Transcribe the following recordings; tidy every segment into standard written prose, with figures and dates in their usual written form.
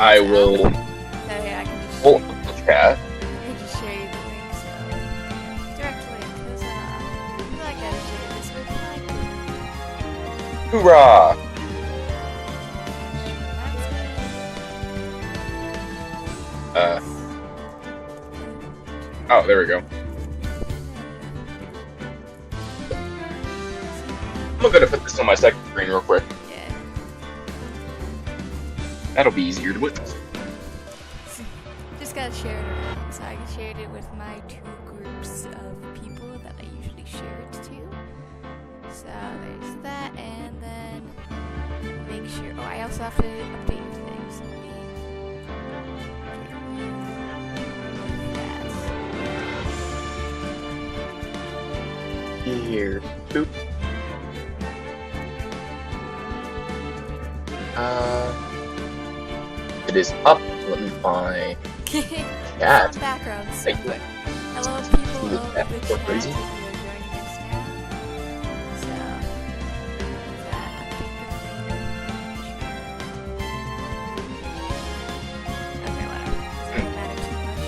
I will So yeah, I can just pull up the chat. I can just share you the link. So direct link, because I feel like I gotta share this with my group. Hoorah! Oh, there we go. I'm gonna put this on my second screen real quick. Yeah. That'll be easier to witness. Just gotta share it around. So I shared it with my 2 groups of people that I usually share it to. So there's that, and then make sure. Oh, I also have to update things. So Here. Boop. It is up. Let me find chat. Some background stuff. Thank you. Hello, people See of that the for chat crazy? who are joining us now. So, that okay, whatever. Doesn't matter too much.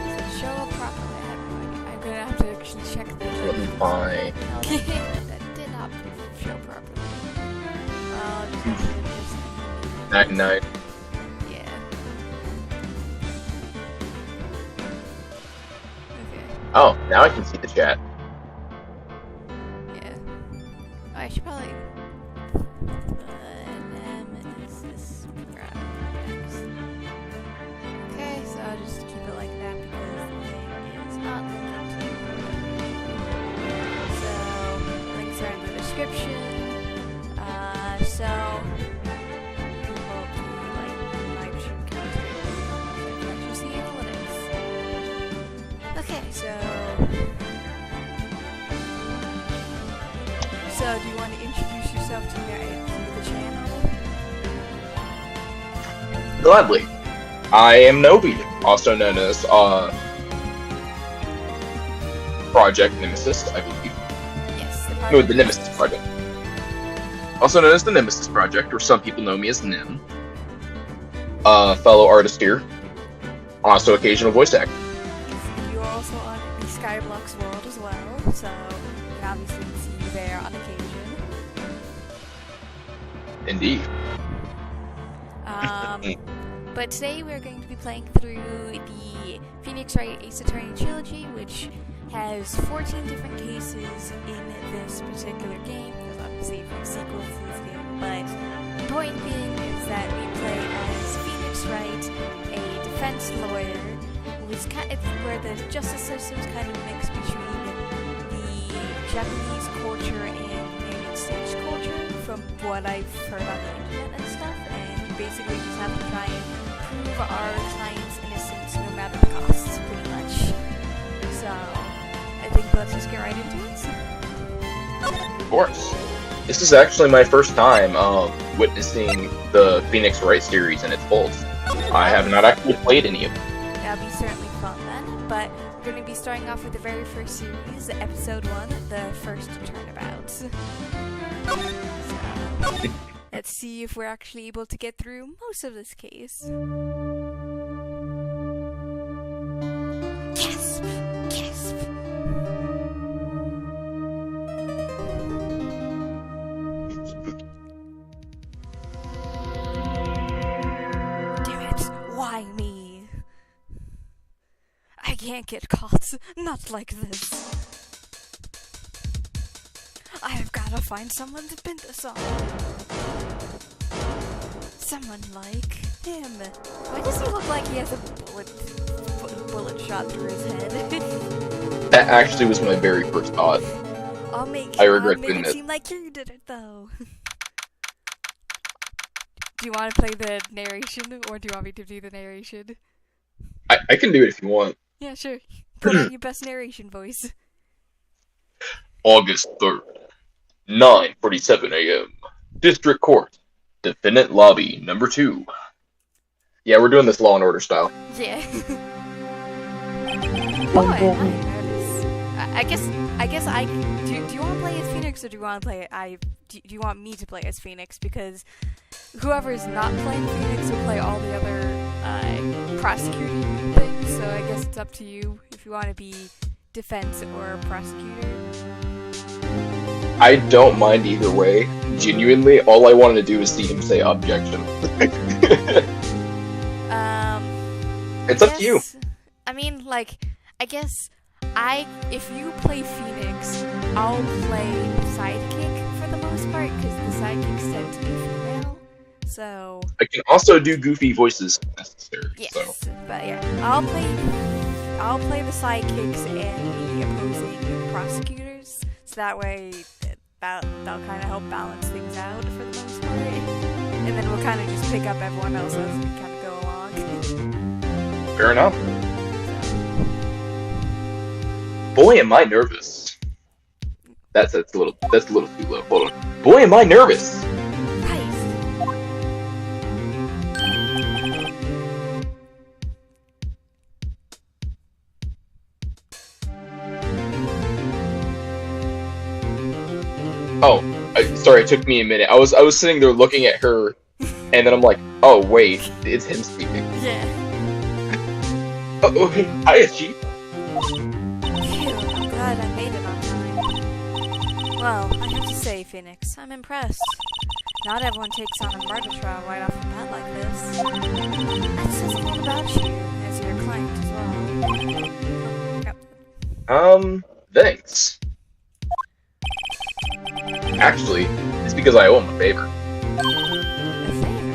Does it show up properly? I have no idea. I'm gonna have to actually check the. Let me find. That did not show properly. Just Back 9. yeah. Okay. Oh, now I can see the chat. Yeah. Oh, I should probably. Okay, so I'll just keep it like that because the thing is not linking to. So links are in the description. So people like live stream counter. So I can actually see analytics. Okay, so do you want to introduce yourself to the channel? Gladly. I am Nobi, also known as Project Nemesis, I believe. Yes, No, the Nemesis Project. Also known as the Nemesis Project, or some people know me as Nim. Fellow artist here. Also occasional voice actor. You're also on the Skyblock's world as well, so you can obviously see you there on occasion. Indeed. But today we're going to be playing through the Phoenix Wright Ace Attorney trilogy, which has 14 different cases in this particular game. There's obviously a few sequels to this game, but the point being is that we play as Phoenix Wright, a defense lawyer, where the justice system is kind of mixed between the Japanese culture and United States culture, from what I've heard on the internet and stuff, and you basically just have to try and prove our client's innocence no matter the costs, pretty much. So, I think let's just get right into it. Of course. This is actually my first time witnessing the Phoenix Wright series in its fullest. I have not actually played any of them. That'll be certainly fun then, but we're going to be starting off with the very first series, episode 1, the first turnabout. So, let's see if we're actually able to get through most of this case. Gasp! Gasp! Damn it! Why me? I can't get caught. Not like this. I have gotta find someone to pin this on. Someone like him. Why does he look like he has a bullet shot through his head? That actually was my very first thought. I'll make regret it doing it. seem like you did it though. Do you want to play the narration, or do you want me to do the narration? I can do it if you want. Yeah, sure. Put on your best narration voice. August 3rd, 9:47 a.m. District Court. Defendant Lobby, number 2. Yeah, we're doing this Law and Order style. Yeah. Boy, I'm nervous. I guess do you want to play as Phoenix or do you want to play do you want me to play as Phoenix? Because whoever is not playing Phoenix will play all the other prosecuting things. So I guess it's up to you if you want to be defense or prosecutor. I don't mind either way. Genuinely, all I wanted to do is see him say objection. It's up to you. I mean, like, I guess if you play Phoenix, I'll play the sidekick for the most part, because the sidekicks tend to be female, so... I can also do goofy voices if necessary, yes, so... but yeah, I'll play the sidekicks and the opposing prosecutors, so that way that'll kind of help balance things out for the most part, and then we'll kind of just pick up everyone else as we kind of go along. Fair enough. Boy, am I nervous. That's a little too low. Hold on. Boy, am I nervous. Nice. Oh, sorry, it took me a minute. I was sitting there looking at her, and then I'm like, oh wait, it's him speaking. Yeah. Oh, hi, Chief. I'm glad I made it on time. Well, I have to say, Phoenix, I'm impressed. Not everyone takes on a murder trial right off the bat like this. That says a lot about you, as your client as well. Thanks. Actually, it's because I owe him a favor. A favor?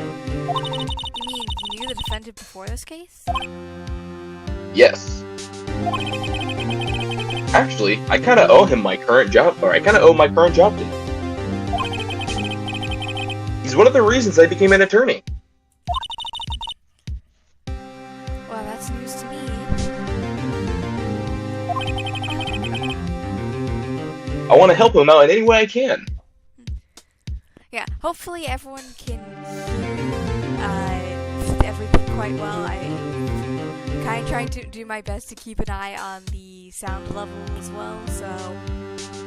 You mean you knew the defendant before this case? Yes. Actually, I kind of owe him my current job, or I kind of owe my current job to him. He's one of the reasons I became an attorney. Well, that's news to me. I want to help him out in any way I can. Yeah, hopefully everyone can hear everything quite well. I'm kind of trying to do my best to keep an eye on the sound level as well, so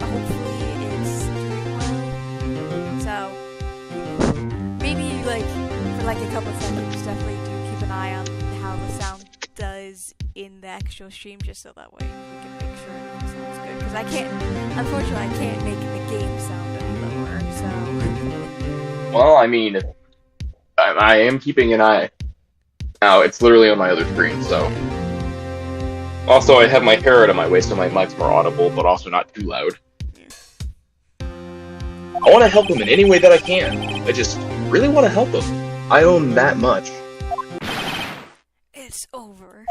hopefully it's doing well. So maybe like for like a couple of seconds, definitely do keep an eye on how the sound does in the actual stream, just so that way we can make sure it sounds good. Because unfortunately, I can't make the game sound any lower. So Well, I mean, I am keeping an eye. Now, it's literally on my other screen, so... Also, I have my hair out of my way, so my mic's more audible, but also not too loud. I want to help him in any way that I can. I just really want to help him. I owe him that much. it's over.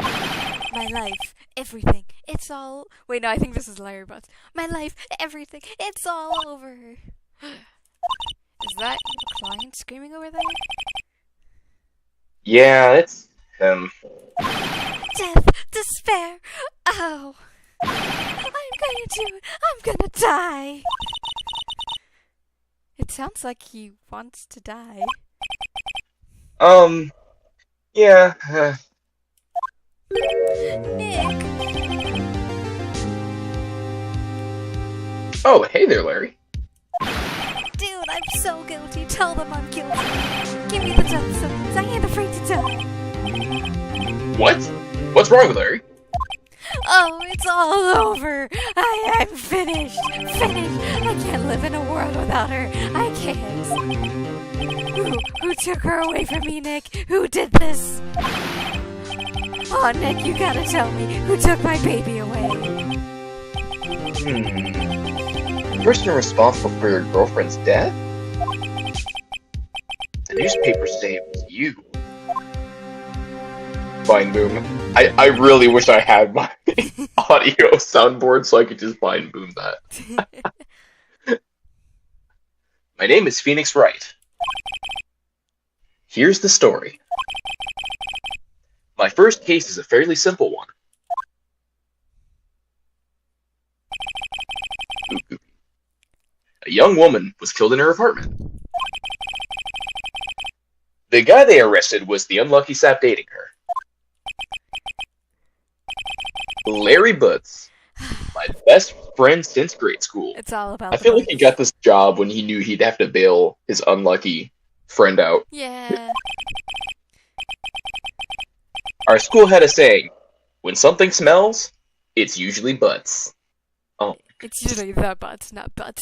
My life, everything, it's all... Wait, no, I think this is Larry Butts. My life, everything, it's all over. Is that your client screaming over there? Yeah, it's him. Death, despair, oh. I'm gonna die. It sounds like he wants to die. Yeah. Nick! Oh, hey there, Larry. Dude, I'm so guilty. Tell them I'm guilty. Give me the death sentence. I ain't afraid to die. What? What's wrong, Larry? Oh, it's all over. I am finished. Finished. I can't live in a world without her. I can't. Who took her away from me, Nick? Who did this? Oh, Nick, you gotta tell me. Who took my baby away? The person responsible for your girlfriend's death? The newspapers say it was you. Fine boom. I really wish I had my audio soundboard so I could just fine boom that. My name is Phoenix Wright. Here's the story. My first case is a fairly simple one. A young woman was killed in her apartment. The guy they arrested was the unlucky sap dating her. Larry Butts, my my best friend since grade school. It's all about I feel like he got this job when he knew he'd have to bail his unlucky friend out. Yeah. Our school had a saying, when something smells, it's usually butts. Oh. It's usually the butts, not butts.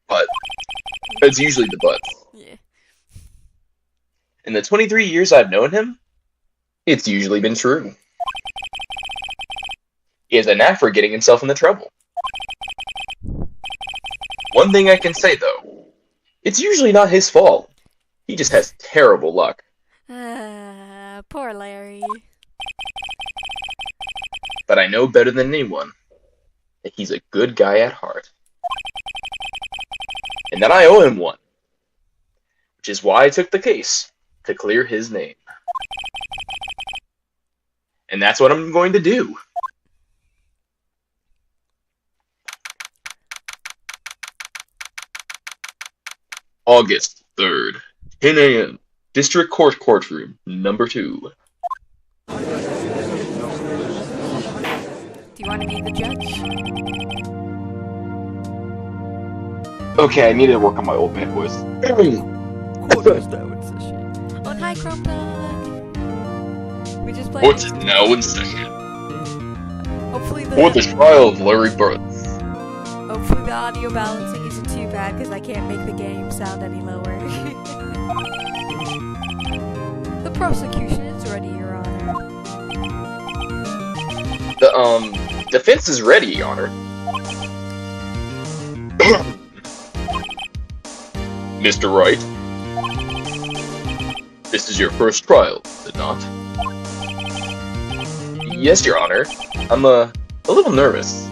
But it's usually the butts. Yeah. In the 23 years I've known him, it's usually been true. He has a knack for getting himself into trouble. One thing I can say, though, it's usually not his fault. He just has terrible luck. Poor Larry. But I know better than anyone that he's a good guy at heart. And that I owe him one. Which is why I took the case, to clear his name. And that's what I'm going to do. August 3rd, 10 a.m. District Court Courtroom, number 2. Do you want to be the judge? Okay, I need to work on my old man voice. Quarters now in session. Oh, hi, Chrome Dog. We just played. What's now in session? Hopefully For the trial of Larry Burns. Hopefully the audio balancing isn't too bad because I can't make the game sound any lower. The prosecution is ready, Your Honor. The defense is ready, Your Honor. Mr. Wright, this is your first trial, is it not? Yes, Your Honor. I'm a little nervous.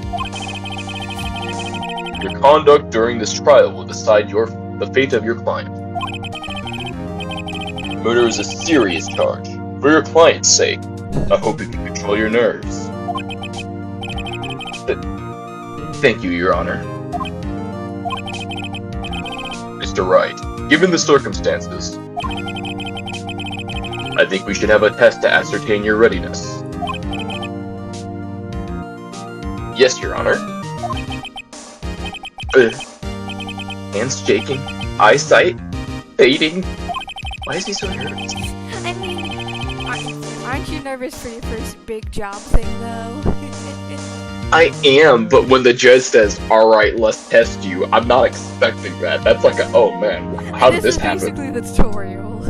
Your conduct during this trial will decide the fate of your client. Murder is a serious charge. For your client's sake, I hope you can control your nerves. Thank you, Your Honor. Mr. Wright, given the circumstances, I think we should have a test to ascertain your readiness. Yes, Your Honor. Hands shaking, eyesight fading. Why is he so nervous? I mean, aren't you nervous for your first big job thing, though? I am, but when the judge says, "Alright, let's test you," I'm not expecting that. That's like oh man, how did this happen? This is basically the tutorial.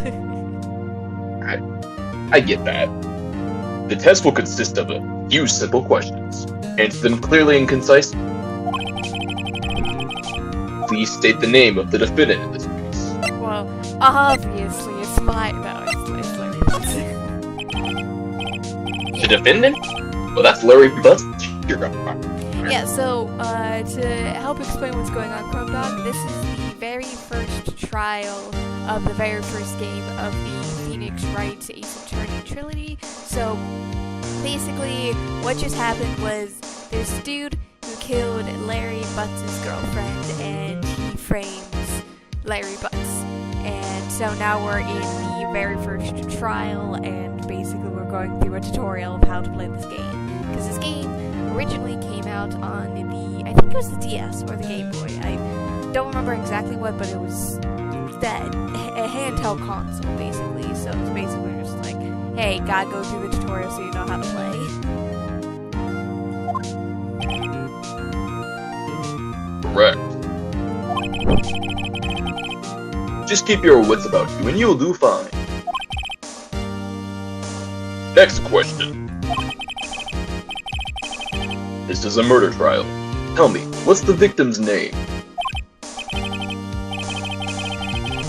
I get that. The test will consist of a few simple questions. Answer them clearly and concisely. Please state the name of the defendant in this case. Well, obviously it's my... No, it's Larry Butts. The defendant? Well, that's Larry Butts. Yeah, so, to help explain what's going on, Chrome Dog, this is the very first trial of the very first game of the Phoenix Wright Ace Attorney trilogy. So, basically, what just happened was there's a dude who killed Larry Butts' girlfriend, and he frames Larry Butts. And so now we're in the very first trial, and basically we're going through a tutorial of how to play this game. Because this game originally came out on the, I think it was the DS or the Game Boy. I don't remember exactly what, but it was that a handheld console, basically. So it's basically just like, hey, gotta go through the tutorial so you know how to play. Correct. Just keep your wits about you and you'll do fine. Next question. This is a murder trial. Tell me, what's the victim's name?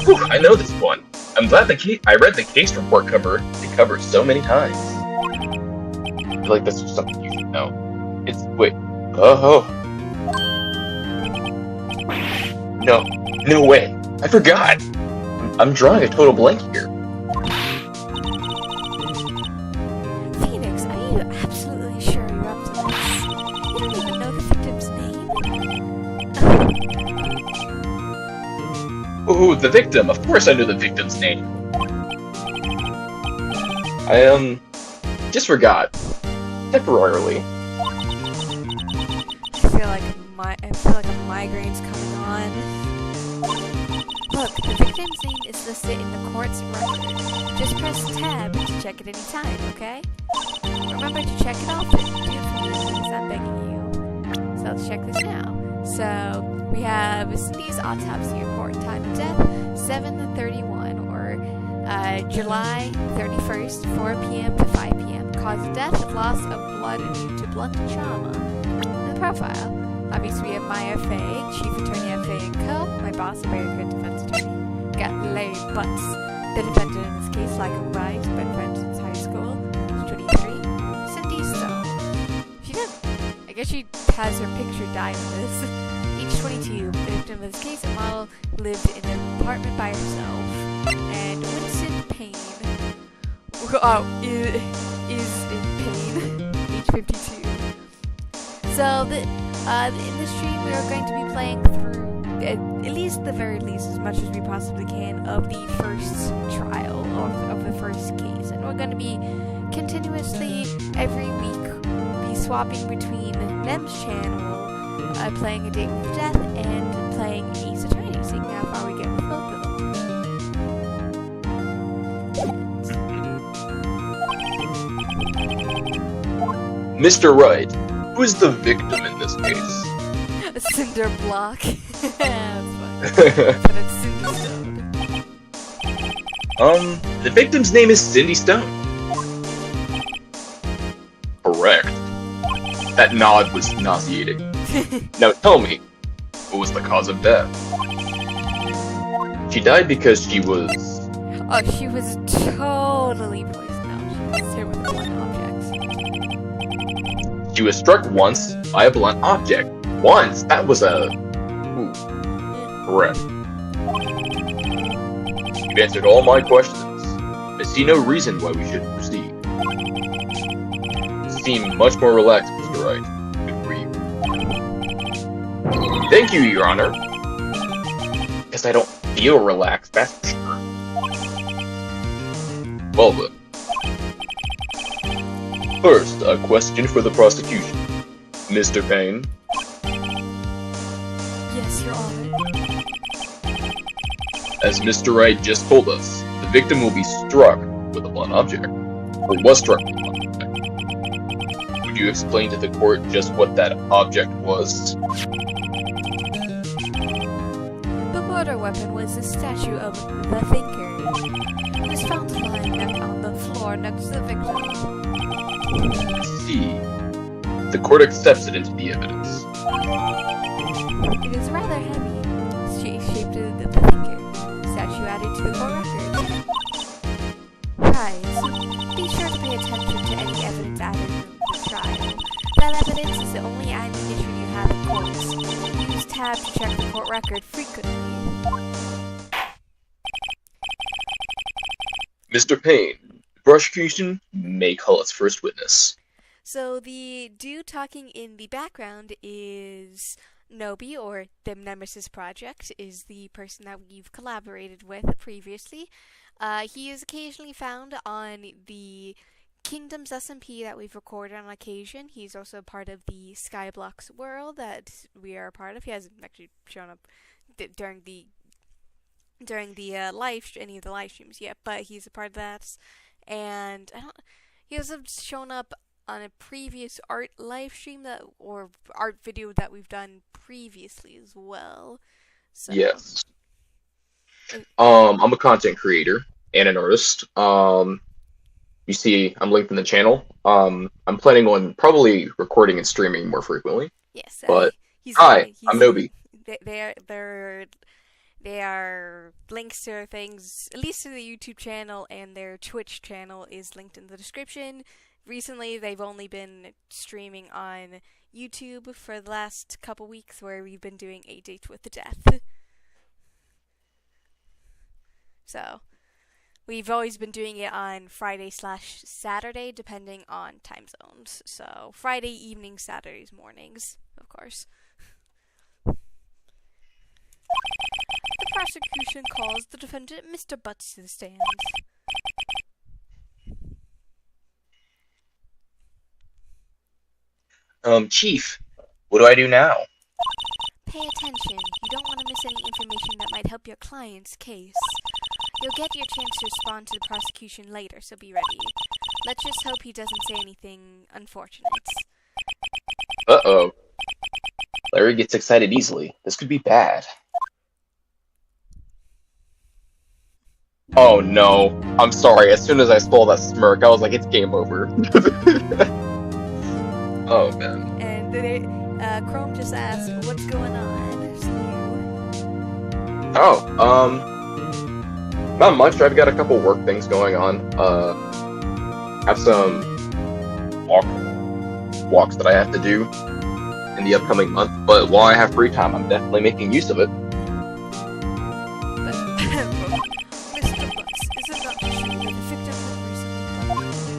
Whew, I know this one. I'm glad I read the case report cover. It covers so many times. I feel like this is something you should know. Wait. Oh. No way. I forgot. I'm drawing a total blank here. Phoenix, are you absolutely sure you're up to this? You don't even know the victim's name? Ooh, the victim. Of course I knew the victim's name. I, just forgot. Temporarily. I feel like a migraine's coming on. Look, the victim's name is listed in the court's record. Just press tab to check it any time, okay? Remember to check it often. Do it for me, please. I'm begging you. So let's check this now. So we have Cindy's autopsy report. Time of death 7:31 or July 31st, 4 p.m. to 5 p.m. Cause of death, loss of blood due to blunt trauma. The profile. Obviously, we have my FA, Chief Attorney FA and Co. My boss, a very good defense attorney. Got Larry Butts, the defendant in this case, like a Wright, been friends since high school. She's 23. Cindy Stone. She did. I guess she has her picture dyed in this. Age 22. The victim of this case, a model, lived in an apartment by herself. And Winston Payne is in pain. Age 52. So, in this stream, we are going to be playing through, at least the very least, as much as we possibly can, of the first trial, of the first case. And we're going to be continuously, every week, be swapping between Nem's channel, playing A Date with Death, and playing Ace Attorney, seeing how far we get with both of them. Mr. Wright, who is the victim in this case? A cinder block. That's fine. But it's Cindy Stone. The victim's name is Cindy Stone. Correct. That nod was nauseating. Now tell me, what was the cause of death? She died because she was... Oh, she was totally poisoned. No, she was hit with a blunt object. She was struck once by a blunt object. Once? That was a... Ooh. Correct. You've answered all my questions. I see no reason why we should proceed. You seem much more relaxed, Mr. Wright. Good for you. Thank you, Your Honor. Guess I don't feel relaxed, that's for sure. Well then. First, a question for the prosecution. Mr. Payne? Yes, Your Honor. As Mr. Wright just told us, the victim will be struck with a blunt object. Or was struck with a blunt object. Would you explain to the court just what that object was? The murder weapon was the statue of the Thinker. It was found lying on the floor next to the victim. I see. The court accepts it into the evidence. It is rather heavy. Shaped of the Thinker. Statue added to the court record. Rise. Be sure to pay attention to any evidence added in the trial. That evidence is the only ammunition you have in court. Use tab to check the court record frequently. Mr. Payne, the prosecution may call its first witness. So the dude talking in the background is Nobi, or the Nemesis Project, is the person that we've collaborated with previously. He is occasionally found on the Kingdoms SMP that we've recorded on occasion. He's also part of the Skyblocks world that we are a part of. He hasn't actually shown up during any of the live streams yet, but he's a part of that. And he also shown up on a previous art live stream or art video that we've done previously as well. So, yes. I'm a content creator and an artist. You see, I'm linked in the channel. I'm planning on probably recording and streaming more frequently. Yes. But I'm Nobi. They are links to their things, at least to the YouTube channel, and their Twitch channel is linked in the description. Recently, they've only been streaming on YouTube for the last couple weeks, where we've been doing A Date with the Death. So, we've always been doing it on Friday/Saturday, depending on time zones. So, Friday evenings, Saturdays mornings, of course. The prosecution calls the defendant Mr. Butts to the stand. Chief, What do I do now? Pay attention. You don't want to miss any information that might help your client's case. You'll get your chance to respond to the prosecution later, so be ready. Let's just hope he doesn't say anything unfortunate. Uh-oh. Larry gets excited easily. This could be bad. Oh no. I'm sorry. As soon as I saw that smirk, I was like, it's game over. Oh man. And then Chrome just asked, what's going on? Oh, not much. I've got a couple work things going on. Have some walks that I have to do in the upcoming month, but while I have free time, I'm definitely making use of it. But, Mr. Books, is it not true that the victim was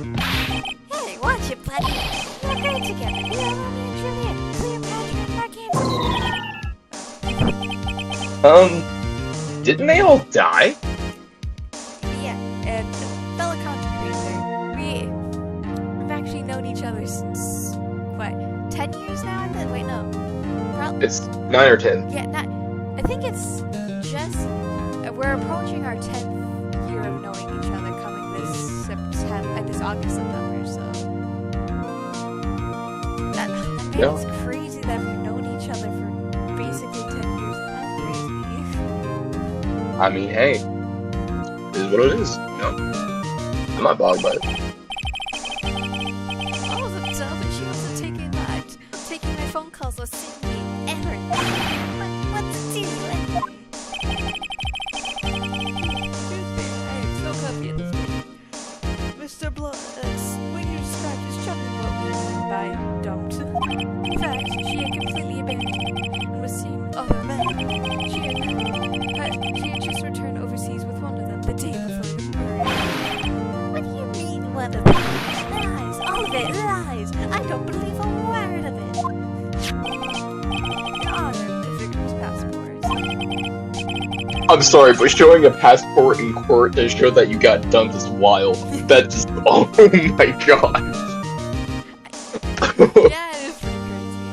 recently... Hey, watch it, buddy! We're great together. We are Romeo and Juliet, Cleopatra and Mark Antony. Didn't they all die? Yeah, and fellow content creator, we've actually known each other since, what, 10 years now? Wait, no. It's 9 or 10. Yeah, I think it's just, we're approaching our 10th year of knowing each other coming this August, September, so. That it's crazy that we've known each other for basically 10 years. That's crazy. I mean, hey, it is what it is, you know? I'm not bothered by it. All of them tell that she wasn't taking my phone calls or seeing me ever. What's the deal anyway? I am so happy at this point. Mr. Blood, when you described this jumping what we mean by dumped. In fact, she had completely abandoned me and was seeing other men. She had just returned overseas with one of them the day before the murder. What do you mean, one of them? Lies! All of it, lies! I don't believe a word of it! Your Honor, the victim's passport. I'm sorry, but showing a passport in court to show that you got dumped is wild. That just, oh my god. Yeah, it is pretty crazy.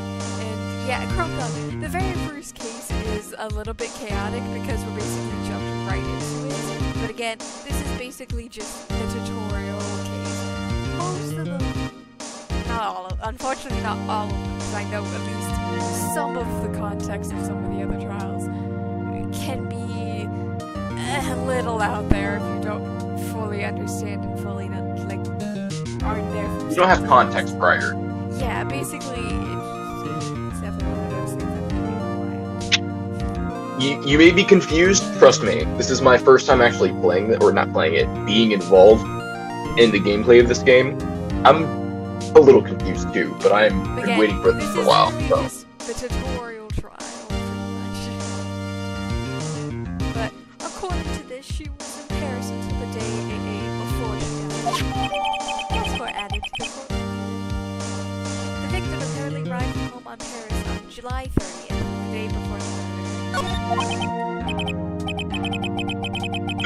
And yeah, Chromecon, the very first case is a little bit chaotic because we're basically jumping right into it. But again, this is basically just the tutorial case. Most of them, not all of them, unfortunately not all of them, because I know at least some of the context of some of the other trials can be a little out there if you don't fully understand and fully aren't there. You don't have context prior. Yeah, basically, it's definitely one of those things that can be wild. You may be confused. Trust me, this is my first time actually playing it, or not playing it, being involved in the gameplay of this game. I'm a little confused too, but I've been waiting for this for a while. This So. is just the tutorial trial, pretty much. But according to this, she was in Paris until the day before she died. Passport added to the court. The victim apparently arrived home on Paris on July 30th, the day before the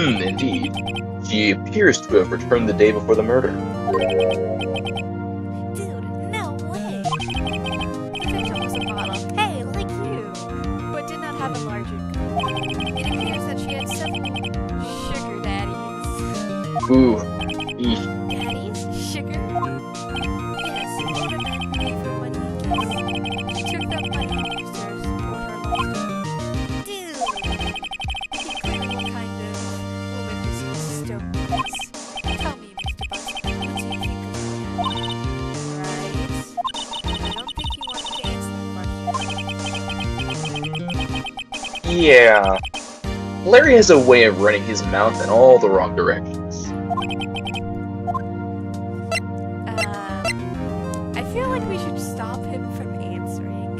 murder. Indeed. She appears to have returned the day before the murder. Dude, no way! The victim was a model, hey, like you, but did not have a large income. It appears that she had several sugar daddies. Ooh. Eesh. Daddies? Sugar? Yes, older men gave her money and gifts. She took that money and used her to support her lifestyle. Dude! Making clear what kind of woman this Stone is. Tell me, Mr. Buck, what do you think of her? Right? I don't think you wanted to answer that question. Yeah. Larry has a way of running his mouth in all the wrong directions. I feel like we should stop him from answering.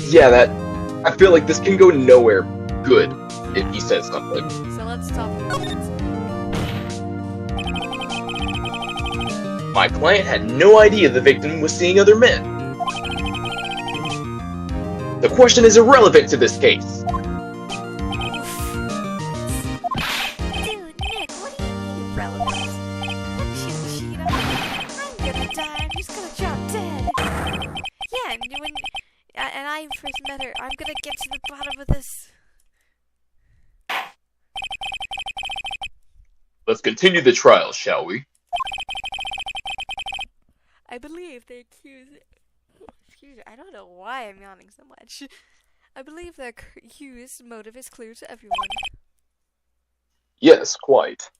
Yeah, I feel like this can go nowhere good if he says something. So let's stop him from answering. My client had no idea the victim was seeing other men. The question is irrelevant to this case. Dude, Nick, what do you mean irrelevant? What cheat on me? I'm gonna die, I'm just gonna drop dead. Yeah, and when Live first matter. I'm gonna get to the bottom of this. Let's continue the trial, shall we? I believe they accuse. Excuse me, I don't know why I'm yawning so much. I believe the accused motive is clear to everyone. Yes, quite.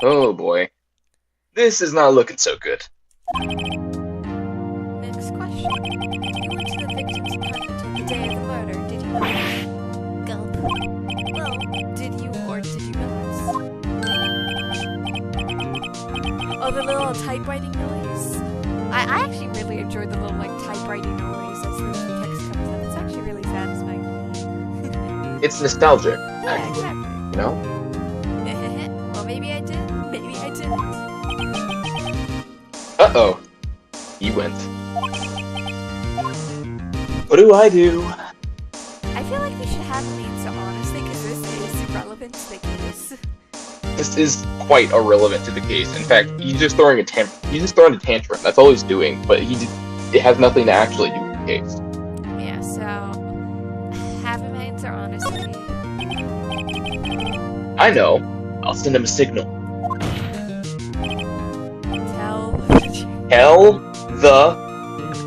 Oh boy. This is not looking so good. Next question. You went to the victim's apartment the day of the murder, did you not? Gulp. Well, did you or did you not? Oh, the little typewriting noise? I actually really enjoyed the little, typewriting noise as the text comes up. It's actually really satisfying to me. It's nostalgic, Yeah, actually. exactly. You know? Well, maybe I did, maybe I didn't. Uh-oh. He went. What do I do? I feel like we should have him answer honestly, because this is irrelevant to the case. This is quite irrelevant to the case. In fact, he's just throwing a tantrum. That's all he's doing. But it has nothing to actually do with the case. Yeah, so have him answer honestly. I know. I'll send him a signal. Tell the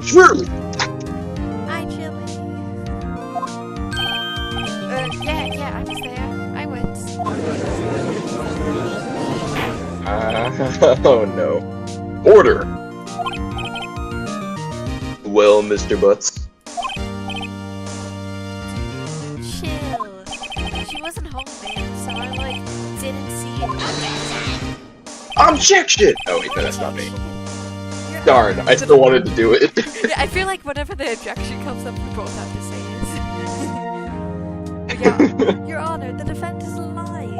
truth. Hi, Chili. Yeah, I was there. I went. Oh no. Order. Well, Mr. Butts. Chill. She wasn't home, man, so I, didn't see it. Objection! Oh wait, no, that's not me. Darn, I still wanted to do it. Yeah, I feel like whenever the objection comes up, we both have to say it. Yeah, Your Honor, the defendant is lying.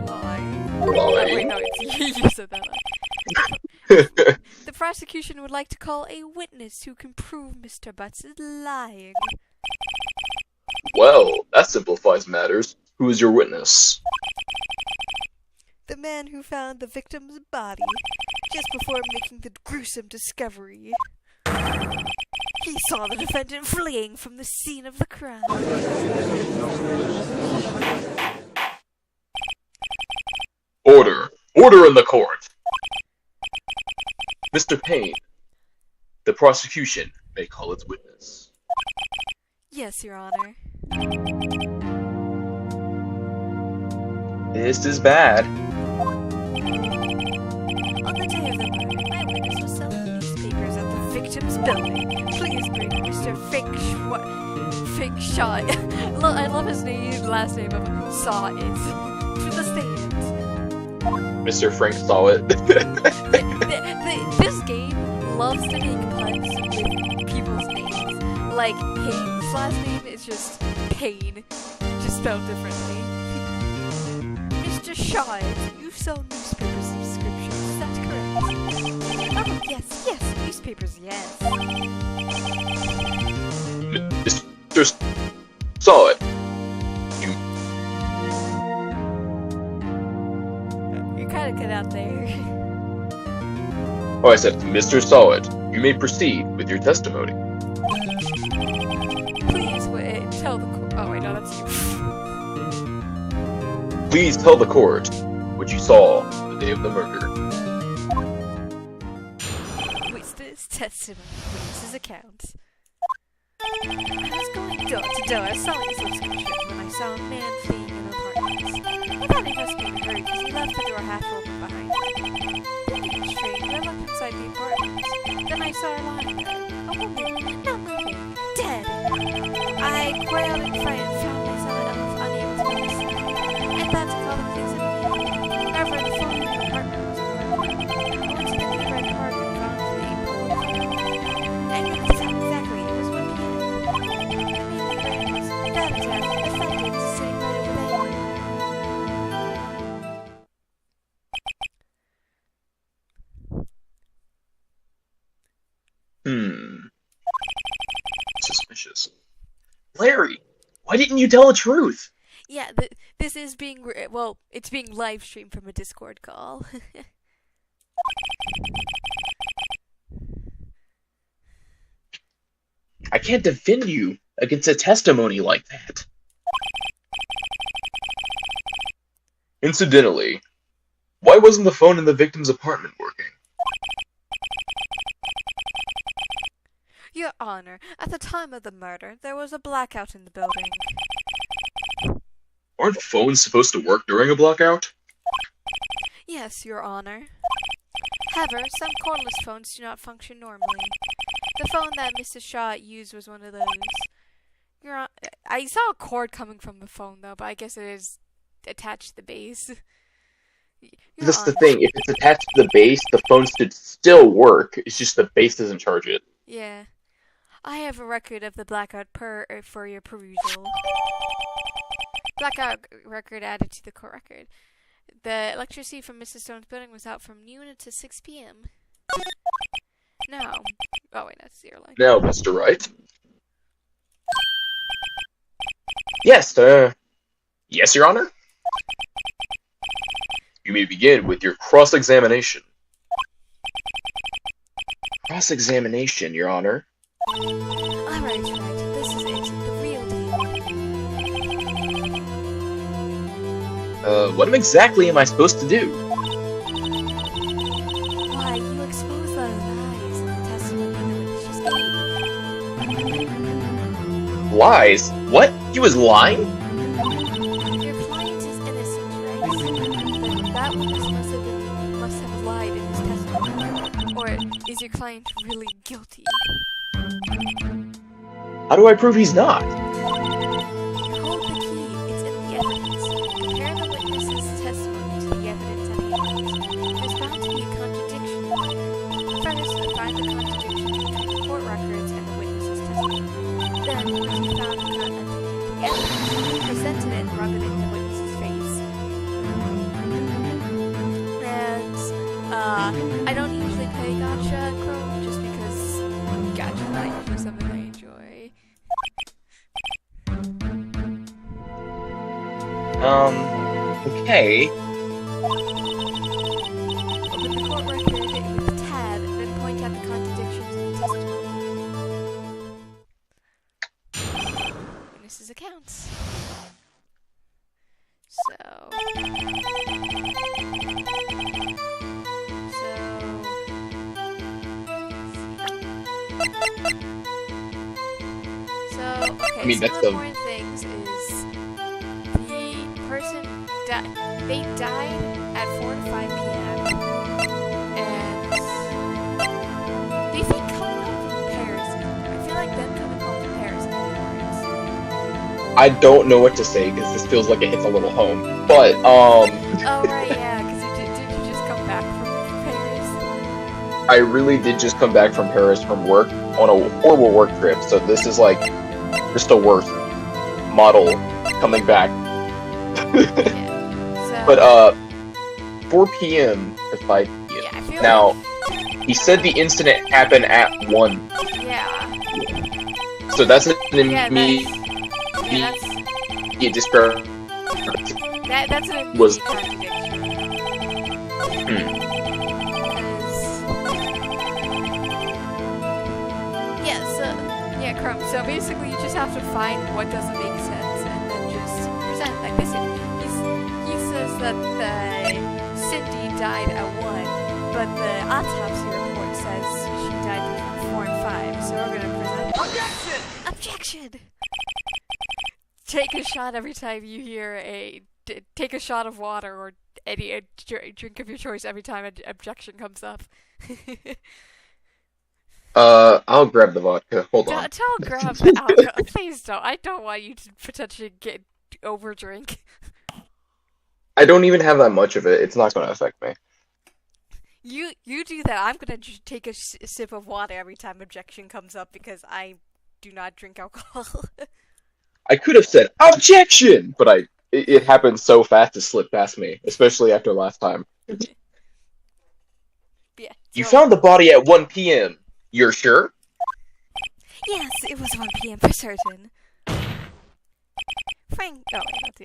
Lying? Oh, wait, no, it's you said that. The prosecution would like to call a witness who can prove Mr. Butts is lying. Well, that simplifies matters. Who is your witness? The man who found the victim's body just before making the gruesome discovery. He saw the defendant fleeing from the scene of the crime. Order! Order in the court! Mr. Payne, the prosecution may call its witness. Yes, Your Honor. This is bad. On the day of the murder, my witness was selling newspapers at the victim's building. Please bring Mr. Fink Shaw. I love his last name of Saw It. To the stand. Mr. Frank saw it. This game loves to make puns with people's names. Like, Payne's last name is just Payne, just spelled differently. Mr. Shaw, you sell newspaper subscriptions, is that correct? Oh, yes, newspapers, yes. Mr. Saw it. You kind of cut out there. Oh, I said, Mr. Saw it. You may proceed with your testimony. Please tell the court. Oh, wait, no, that's you. Please tell the court what you saw the day of the murder. Witness testimony. Witness's account. I was going door to door selling subscriptions when I saw a man fleeing an apartment. I thought he must be in a hurry because he left the door half open behind him. Thinking it strange, I looked inside the apartment. Then I saw her lying there. A woman, not moving, dead. I grailed in fright and found myself unable to move. I thought to call the police immediately. However, the phone in the apartment was broken. I went to the neighboring apartment and found the police. I knew exactly. It was 1 p.m. Immediately that attack, the defendant was sitting right over there. Suspicious. Larry, why didn't you tell the truth? Yeah, this is being, it's being live streamed from a Discord call. I can't defend you against a testimony like that. Incidentally, why wasn't the phone in the victim's apartment working? Your Honor, at the time of the murder, there was a blackout in the building. Aren't phones supposed to work during a blackout? Yes, Your Honor. However, some cordless phones do not function normally. The phone that Mrs. Shaw used was one of those. I saw a cord coming from the phone, though, but I guess it is attached to the base. That's the thing. If it's attached to the base, the phone should still work. It's just the base doesn't charge it. Yeah. I have a record of the blackout for your perusal. Blackout record added to the court record. The electricity from Mrs. Stone's building was out from noon to 6 p.m. Now, oh wait, that's the airline. Now, Mr. Wright. Yes, yes, Your Honor? You may begin with your cross-examination. Cross-examination, Your Honor. Alright, this is it, the real deal. What exactly am I supposed to do? Why, you expose the lies in the testimony the witness just gave. Lies? What? He was lying? Your client is innocent, right? Then that witness must have lied in his testimony. Or is your client really guilty? How do I prove he's not? Hold the key. It's in the evidence. Compare the witness's testimony to the evidence at hand. There's bound to be a contradiction. First, find the contradiction between the court records and the witness's testimony. Then, once you found the evidence, present it and rub it in the witness's face. And, I don't usually play gotcha Chrome just because gotcha is not usually something I enjoy. Okay. Open the court record with the tab, then point out the contradictions in the testimony. Witness's accounts. Okay, I mean, some of the important things is the person they died at 4 to 5 p.m. And do you think coming home from Paris? I feel like them coming home from Paris is important. I don't know what to say because this feels like it hits a little home. But Oh right, yeah, because did you just come back from Paris? I really did just come back from Paris from work on a horrible work trip. So this is like just a worse model coming back. Yeah. So, But 4 p.m. to 5 p.m. Yeah, I feel Now, like, he said the incident happened at 1. yeah. So that's an Yeah, immediate disparity. That's an immediate Was- contradiction. Because Chrome. So basically, you just have to find what doesn't make sense and then just present. Like this, he says that Cindy died at 1, but the autopsy report says she died between 4 and 5. So we're gonna present. Objection! Take a shot every time you hear take a shot of water or any drink of your choice every time an objection comes up. I'll grab the vodka. Hold on. Don't grab the alcohol. Please don't. I don't want you to potentially get overdrink. I don't even have that much of it. It's not going to affect me. You do that. I'm gonna take a sip of water every time objection comes up because I do not drink alcohol. I could have said objection, but it happened so fast to slip past me, especially after last time. Yeah. You found the body at 1 p.m. You're sure? Yes, it was 1 p.m. for certain.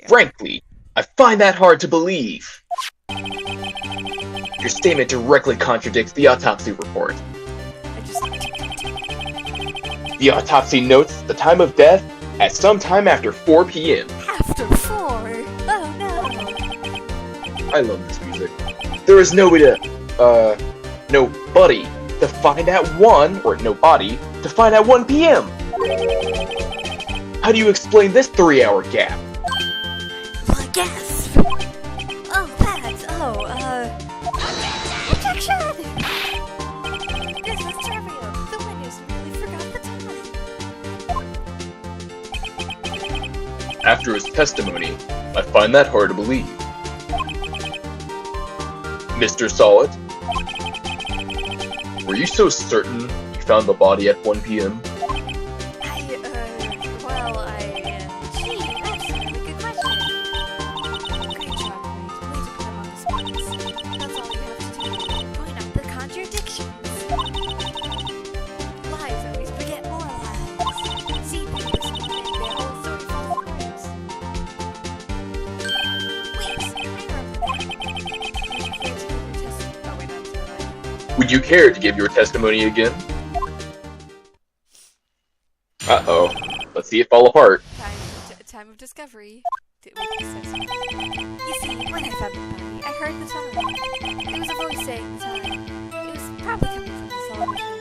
Frankly, I find that hard to believe. Your statement directly contradicts the autopsy report. The autopsy notes the time of death at some time after 4 p.m. After 4? Oh no. I love this music. There is no way to, nobody to find at 1, or no body, to find at 1 p.m. How do you explain this 3-hour gap? Well, I guess. Objection! This is trivial. The witness really forgot the time. After his testimony, I find that hard to believe. Mr. Solid, were you so certain you found the body at 1 p.m.? Gee, that's a really good question. Great job, Wright. Way to put him on the spot. That's all you have to do. Point out the contradictions. Lies always beget more lies. See, people this morning, their whole story falls apart. Wait, I remember that. Would you care to give your testimony? Oh, wait, that's right. Would you care to give your testimony again? Uh-oh. Let's see it fall apart. Time of discovery. You see, when I found the body, I heard the time. There was a voice saying the time. It was probably coming from the television.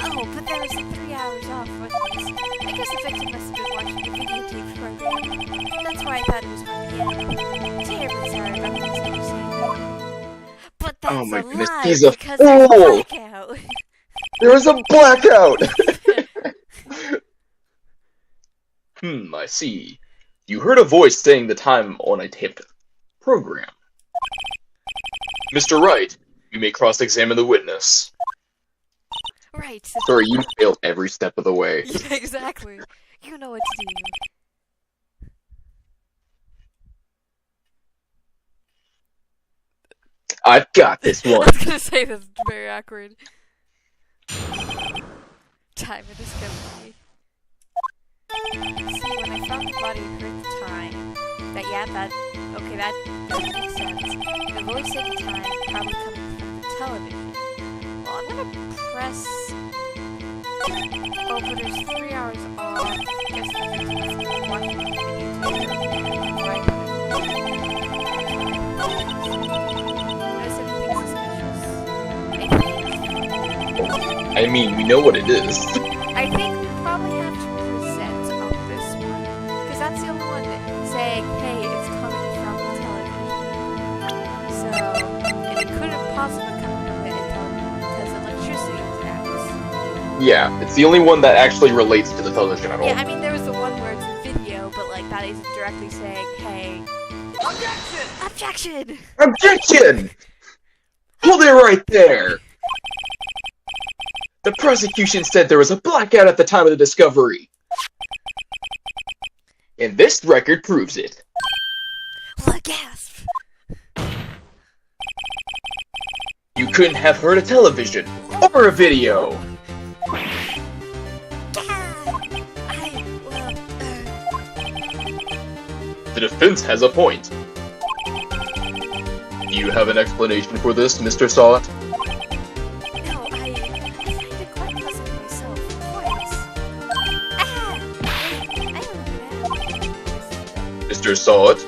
Oh, but there was 3 hours off, wasn't it? I guess the victim must have been watching the videotape program. That's why I thought it was 1 p.m. Terribly sorry about the misunderstanding. But that's Oh my a goodness, lie, he's a because there's a fool! blackout. There was a blackout! I see. You heard a voice saying the time on a taped program. Mr. Wright, you may cross-examine the witness. Right. Sorry, you failed every step of the way. Yeah, exactly. You know what to do. I've got this I one. was gonna say that's very awkward. Time of discovery. See, when I found the body, I heard the time. That makes sense. The voice said the time, probably coming from the television. Well, I'm gonna press... Oh, but there's 3 hours off. I guess the victim must be watching the video I mean, we know what it is. I think we probably have to present up this one, because that's the only one that saying, hey, it's coming from the television. So, and it couldn't possibly come from the television, because electricity was out. Yeah, it's the only one that actually relates to the television at all. Yeah, I mean, there was the one where it's a video, but like, that isn't directly saying, hey... Objection! Objection! Objection! Hold it right there! The prosecution said there was a blackout at the time of the discovery. And this record proves it. Well, gasp! You couldn't have heard a television or a video. The defense has a point. Do you have an explanation for this, Mr. Sawat? No, I find it quite puzzling myself. What? I don't know. Mr. Sawat?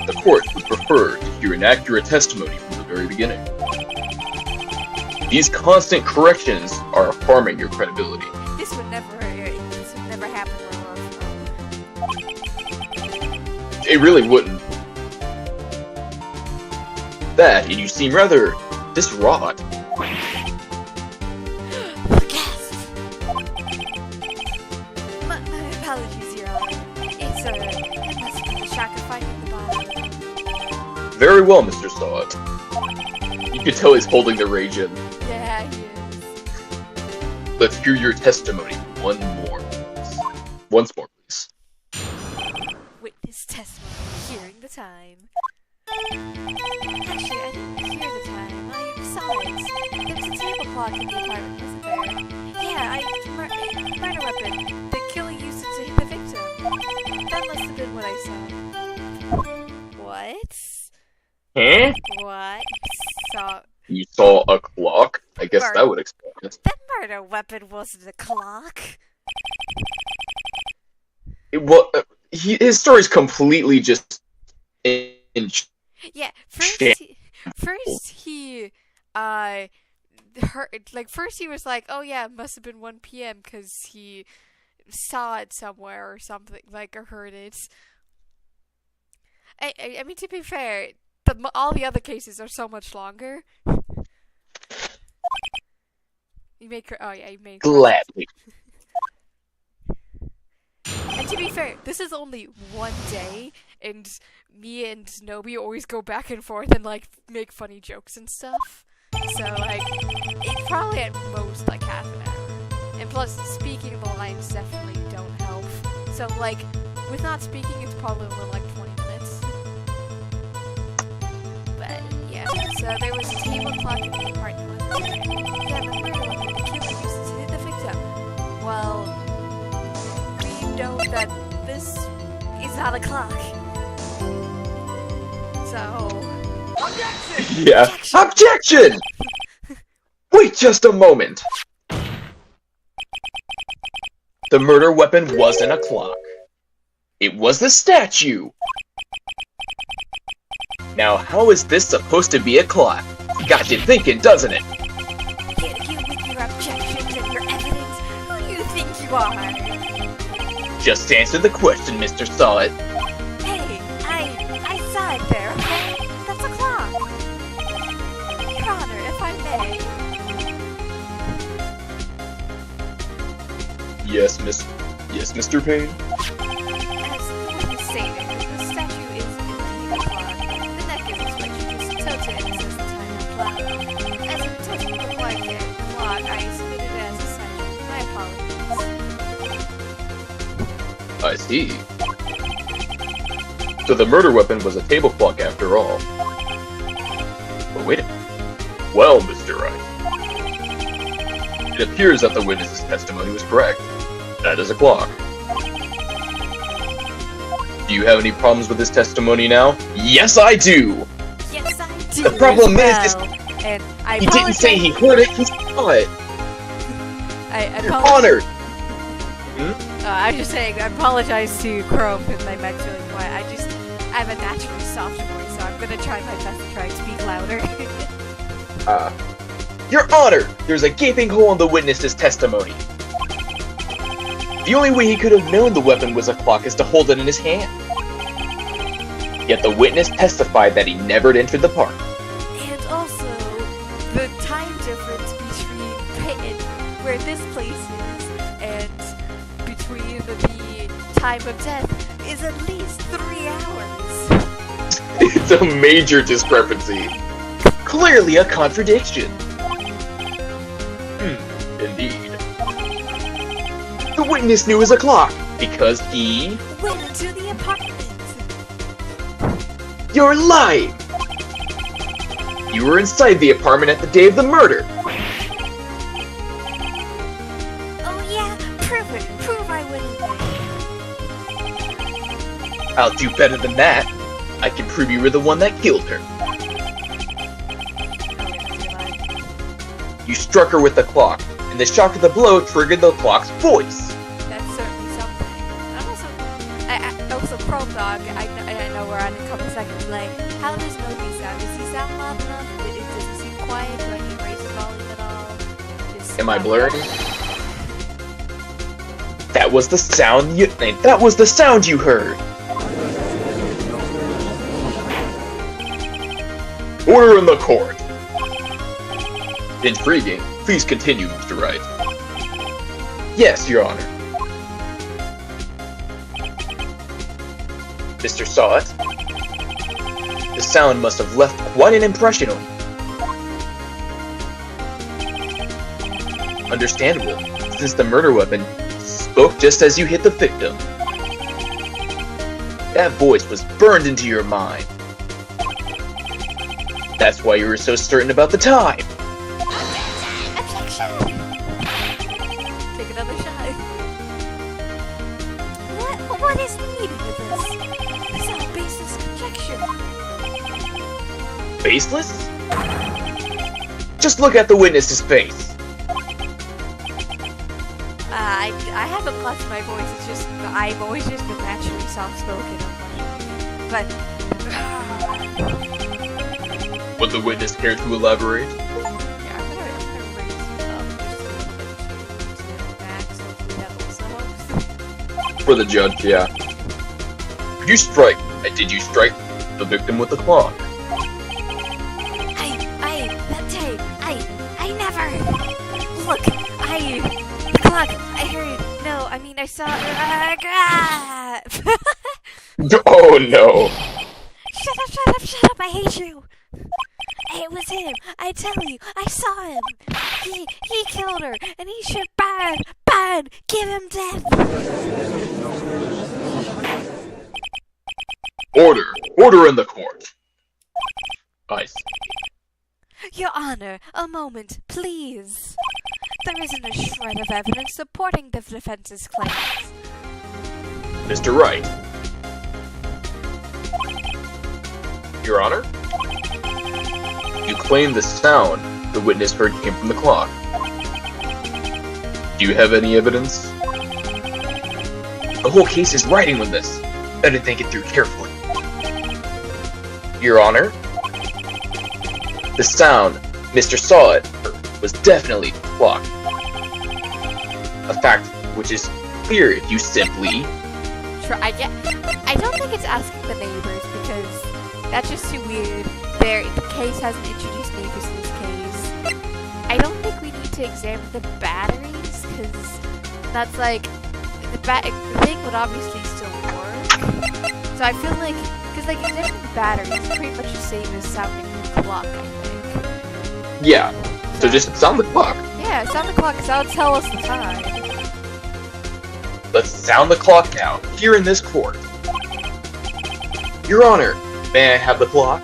The court would prefer to hear an accurate testimony from the very beginning. These constant corrections are harming your credibility. This would never happen where we're from. It really wouldn't. That, and you seem rather distraught. Gasp! My apologies, Your Honor. It must be the shock of finding the body. Very well, Mr. Sawat. You can tell he's holding the rage in. Yeah, he is. Let's hear your testimony once more, please. Witness testimony, hearing the time. Actually, I didn't hear the time. Besides, there was a table clock in the apartment, wasn't there? Yeah, murder weapon. The killer used it to hit the victim. That must have been what I said. What? Huh? What? You saw a clock? I guess Bart. that would explain That murder weapon wasn't a clock. Well, his story's completely just Yeah, first he first he was like, oh yeah, it must have been 1 p.m. because he saw it somewhere or something, like, or heard it. I mean, to be fair, all the other cases are so much longer. You made gladly. And to be fair, this is only one day, and me and Nobi always go back and forth and, like, make funny jokes and stuff. So, like, it's probably at most, like, half an hour. And plus, speaking the lines definitely don't help. So, like, with not speaking, it's probably only, like, 20 minutes. But, yeah. So, there was a table clock in the apartment. Yeah, the murder weapon, the killer uses to hit the victim. Well, we know that this is not a clock. So... Objection! Yeah. Objection! Wait just a moment. The murder weapon wasn't a clock. It was the statue. Now, how is this supposed to be a clock? Got you thinking, doesn't it? You with your objections and your evidence, who do you think you are? Just answer the question, Mr. Solid. Hey, I saw it there, okay? That's a clock. Your Honor, if I may. Yes, Mr. Payne? As the stated, the statue is indeed a clock. The neck is explained, just tilted and says the time of clock. As an intention to apply the clock, I submitted it as a statue. My apologies. I see. So the murder weapon was a table clock after all. But wait a minute. Well, Mr. Wright. It appears that the witness's testimony was correct. That is a clock. Do you have any problems with this testimony now? Yes, I do! Yes, I do. The problem is, and I he didn't say he heard it, he saw it! Your Honor! I'm just saying, I apologize to Chrome because my mic's really quiet. I have a naturally soft voice, so I'm gonna try my best to try and speak louder. Your Honor! There's a gaping hole in the witness's testimony. The only way he could have known the weapon was a clock is to hold it in his hand. Yet the witness testified that he never entered the park. And also, the time difference between where this place is and between the time of death is at least 3 hours. It's a major discrepancy. Clearly a contradiction. Indeed. The witness knew it was a clock because he went into the apartment. You're lying! You were inside the apartment at the day of the murder. Oh yeah? Prove it. Prove I went in there. I'll do better than that. I can prove you were the one that killed her. You struck her with the clock, and the shock of the blow triggered the clock's voice. That's certainly something. I also Chrome Dog, I know we're on a couple seconds like, how does Nobi sound? Does he sound loud enough? Does he seem quiet? Do I need to raise the volume at all? Am I blurring? That was the sound you heard. Order in the court. Intriguing. Please continue, Mr. Wright. Yes, Your Honor. Mr. Sawett? The sound must have left quite an impression on you. Understandable, since the murder weapon spoke just as you hit the victim. That voice was burned into your mind. That's why you were so certain about the time. Take another shot. What is the meaning of this? This is a baseless conjecture. Baseless? Just look at the witness's face. I haven't lost my voice. It's just I've always just been naturally soft-spoken. But Would the witness care to elaborate? yeah, I'm gonna raise you up just a little bit to that also helps. For the judge, yeah. Did you strike? Did you strike the victim with the clock? I never. Look, the clock. I heard. No, I mean I saw. Oh no! Shut up! I hate you. It was him. I tell you, I saw him. He killed her, and he should burn. Give him death. Order in the court. I see. Your Honor, a moment, please. There isn't a shred of evidence supporting the defense's claims. Mr. Wright. Your Honor? You claim the sound the witness heard came from the clock. Do you have any evidence? The whole case is riding on this. Better think it through carefully. Your Honor? The sound Mr. Saw it was definitely the clock. A fact which is clear if you simply... I don't think it's asking the neighbors because that's just too weird. The case hasn't introduced neighbors in this case. I don't think we need to examine the batteries because that's like the thing would obviously still work. So I feel like because like examining the batteries is pretty much the same as sounding the clock. I think. Yeah. So just sound the clock. Yeah, sound the clock because that would tell us the time. Let's sound the clock now, here in this court. Your Honor, may I have the clock?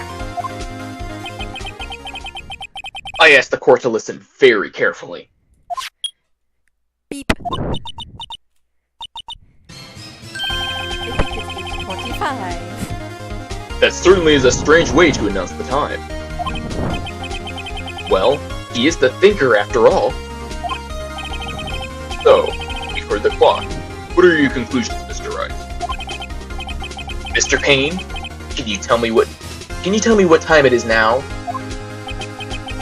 I ask the court to listen very carefully. Beep. I think it's 8:25. That certainly is a strange way to announce the time. Well, he is the thinker after all. So, we've heard the clock. What are your conclusions, Mr. Wright? Mr. Payne, can you tell me what time it is now?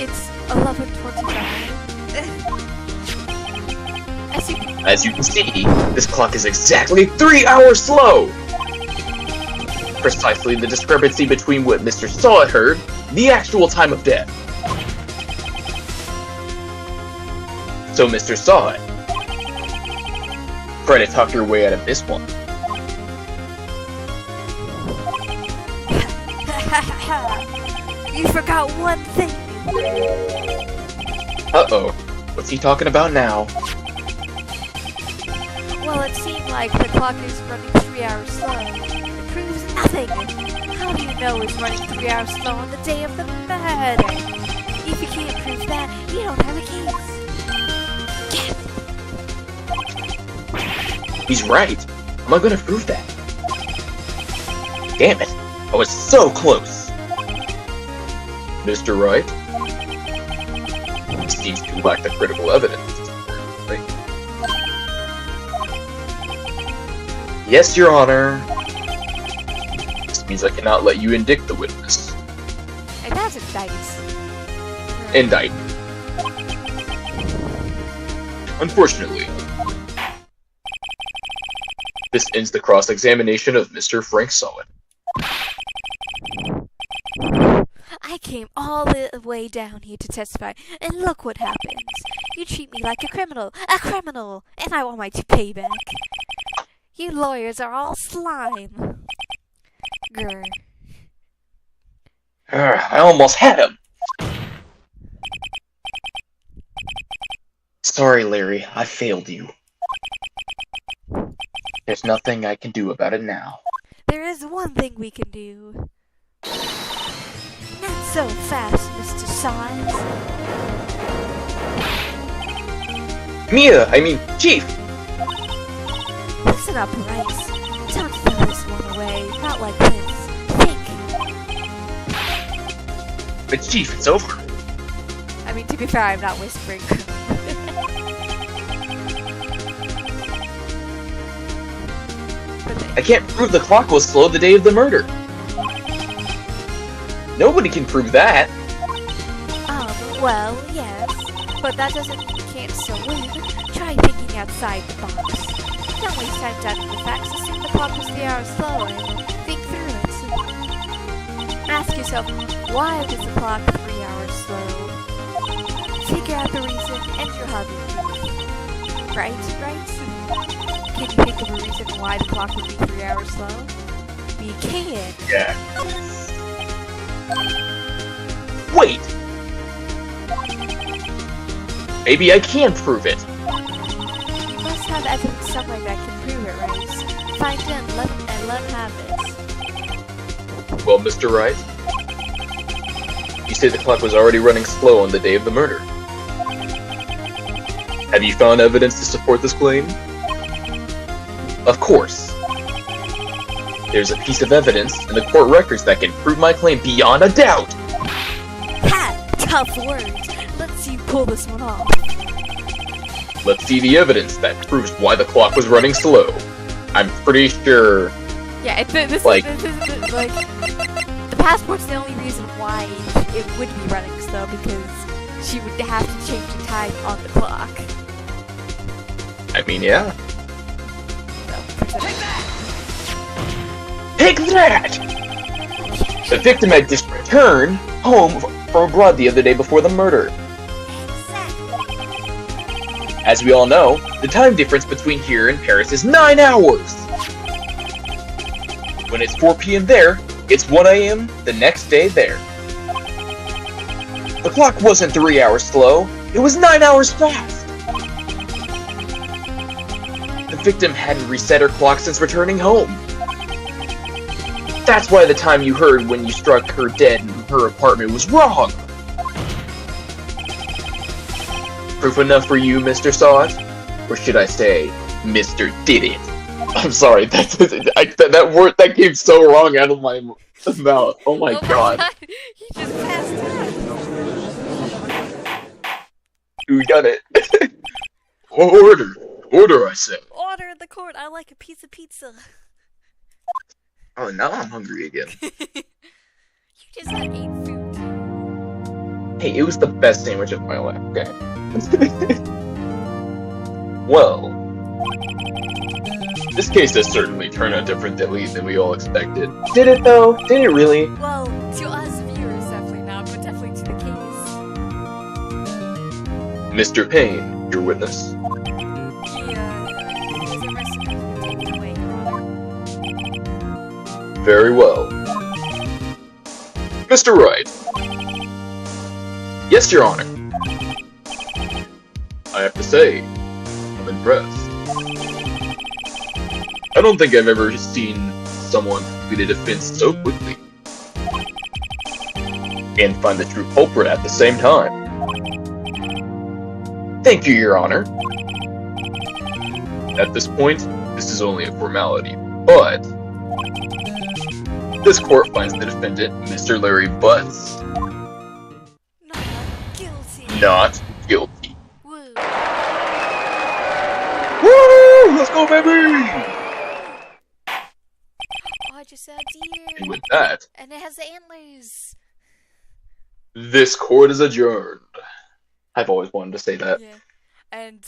It's 11:25. As you can see, this clock is exactly 3 hours slow! Precisely the discrepancy between what Mr. Saw heard and the actual time of death. So Mr. Saw it. Try to talk your way out of this one. You forgot one thing. Uh-oh. What's he talking about now? Well, it seemed like the clock is running 3 hours slow. It proves nothing. How do you know it's running 3 hours slow on the day of the murder? If you can't prove that, you don't have a case. He's right. How am I gonna prove that? Damn it! I was so close! Mr. Wright? Seems to lack the critical evidence. Yes, Your Honor. This means I cannot let you indict the witness. And that's indict. Indict. Unfortunately, this ends the cross-examination of Mr. Frank Sawin. I came all the way down here to testify, and look what happens. You treat me like a criminal, and I want my payback. You lawyers are all slime. Grr. I almost had him! Sorry, Larry, I failed you. There's nothing I can do about it now. There is one thing we can do. Not so fast, Mr. Science. Chief! Listen up, Bryce. Don't throw this one away. Not like this. Think. But Chief, it's over. I mean, to be fair, I'm not whispering. I can't prove the clock was slow the day of the murder. Nobody can prove that. Well, yes. But that doesn't cancel win. Try thinking outside the box. Don't waste time doubting the facts. Assume the clock was 3 hours slow and think through it. Ask yourself, why was the clock 3 hours slow? Figure out the reason and your hobby. Right? Can you think of a reason why the clock would be 3 hours slow? You can. Yeah. Wait! Maybe I can prove it. You must have evidence somewhere that can prove it, right? Find him and let him have it. Well, Mr. Wright, you say the clock was already running slow on the day of the murder. Have you found evidence to support this claim? Of course. There's a piece of evidence in the court records that can prove my claim beyond a doubt. Ha! Tough words. Let's see you pull this one off. Let's see the evidence that proves why the clock was running slow. I'm pretty sure... Yeah, the passport's the only reason why it would be running slow, because she would have to change the time on the clock. I mean, yeah. Take Take that! The victim had just returned home from abroad the other day before the murder. As we all know, the time difference between here and Paris is 9 hours! When it's 4 p.m. there, it's 1 a.m. the next day there. The clock wasn't 3 hours slow, it was 9 hours fast! The victim hadn't reset her clock since returning home. That's why the time you heard when you struck her dead in her apartment was wrong! Proof enough for you, Mr. Saw It? Or should I say, Mr. Did It? I'm sorry, that word that came so wrong out of my mouth. Oh my god. You just passed out. You got it. Order. Order, I said. Order in the court. I like a piece of pizza. Oh, now I'm hungry again. You just had 8 food. Hey, it was the best sandwich of my life, okay? Well, this case has certainly turned out differently than we all expected. Did it though? Did it really? Well, to us viewers, definitely not, but definitely to the case. Mr. Payne, your witness. He was arrested and taken away, Your Honor. Very well. Mr. Wright. Yes, Your Honor. I have to say, I'm impressed. I don't think I've ever seen someone complete a defense so quickly. And find the true culprit at the same time. Thank you, Your Honor. At this point, this is only a formality, but... this court finds the defendant, Mr. Larry Butts, Not guilty. not guilty. Woo. Woo! Let's go, baby! Oh, I just saw a deer. And with that, And it has antlers. this court is adjourned. I've always wanted to say that. Yeah. And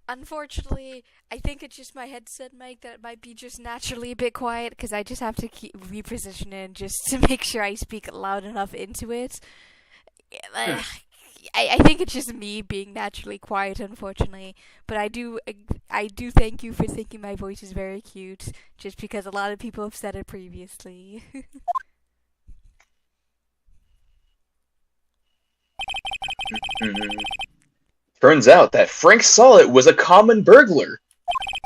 unfortunately, I think it's just my headset mic that might be just naturally a bit quiet, because I just have to keep reposition it just to make sure I speak loud enough into it. I think it's just me being naturally quiet, unfortunately. But I do thank you for thinking my voice is very cute, just because a lot of people have said it previously. Turns out that Frank Solid was a common burglar.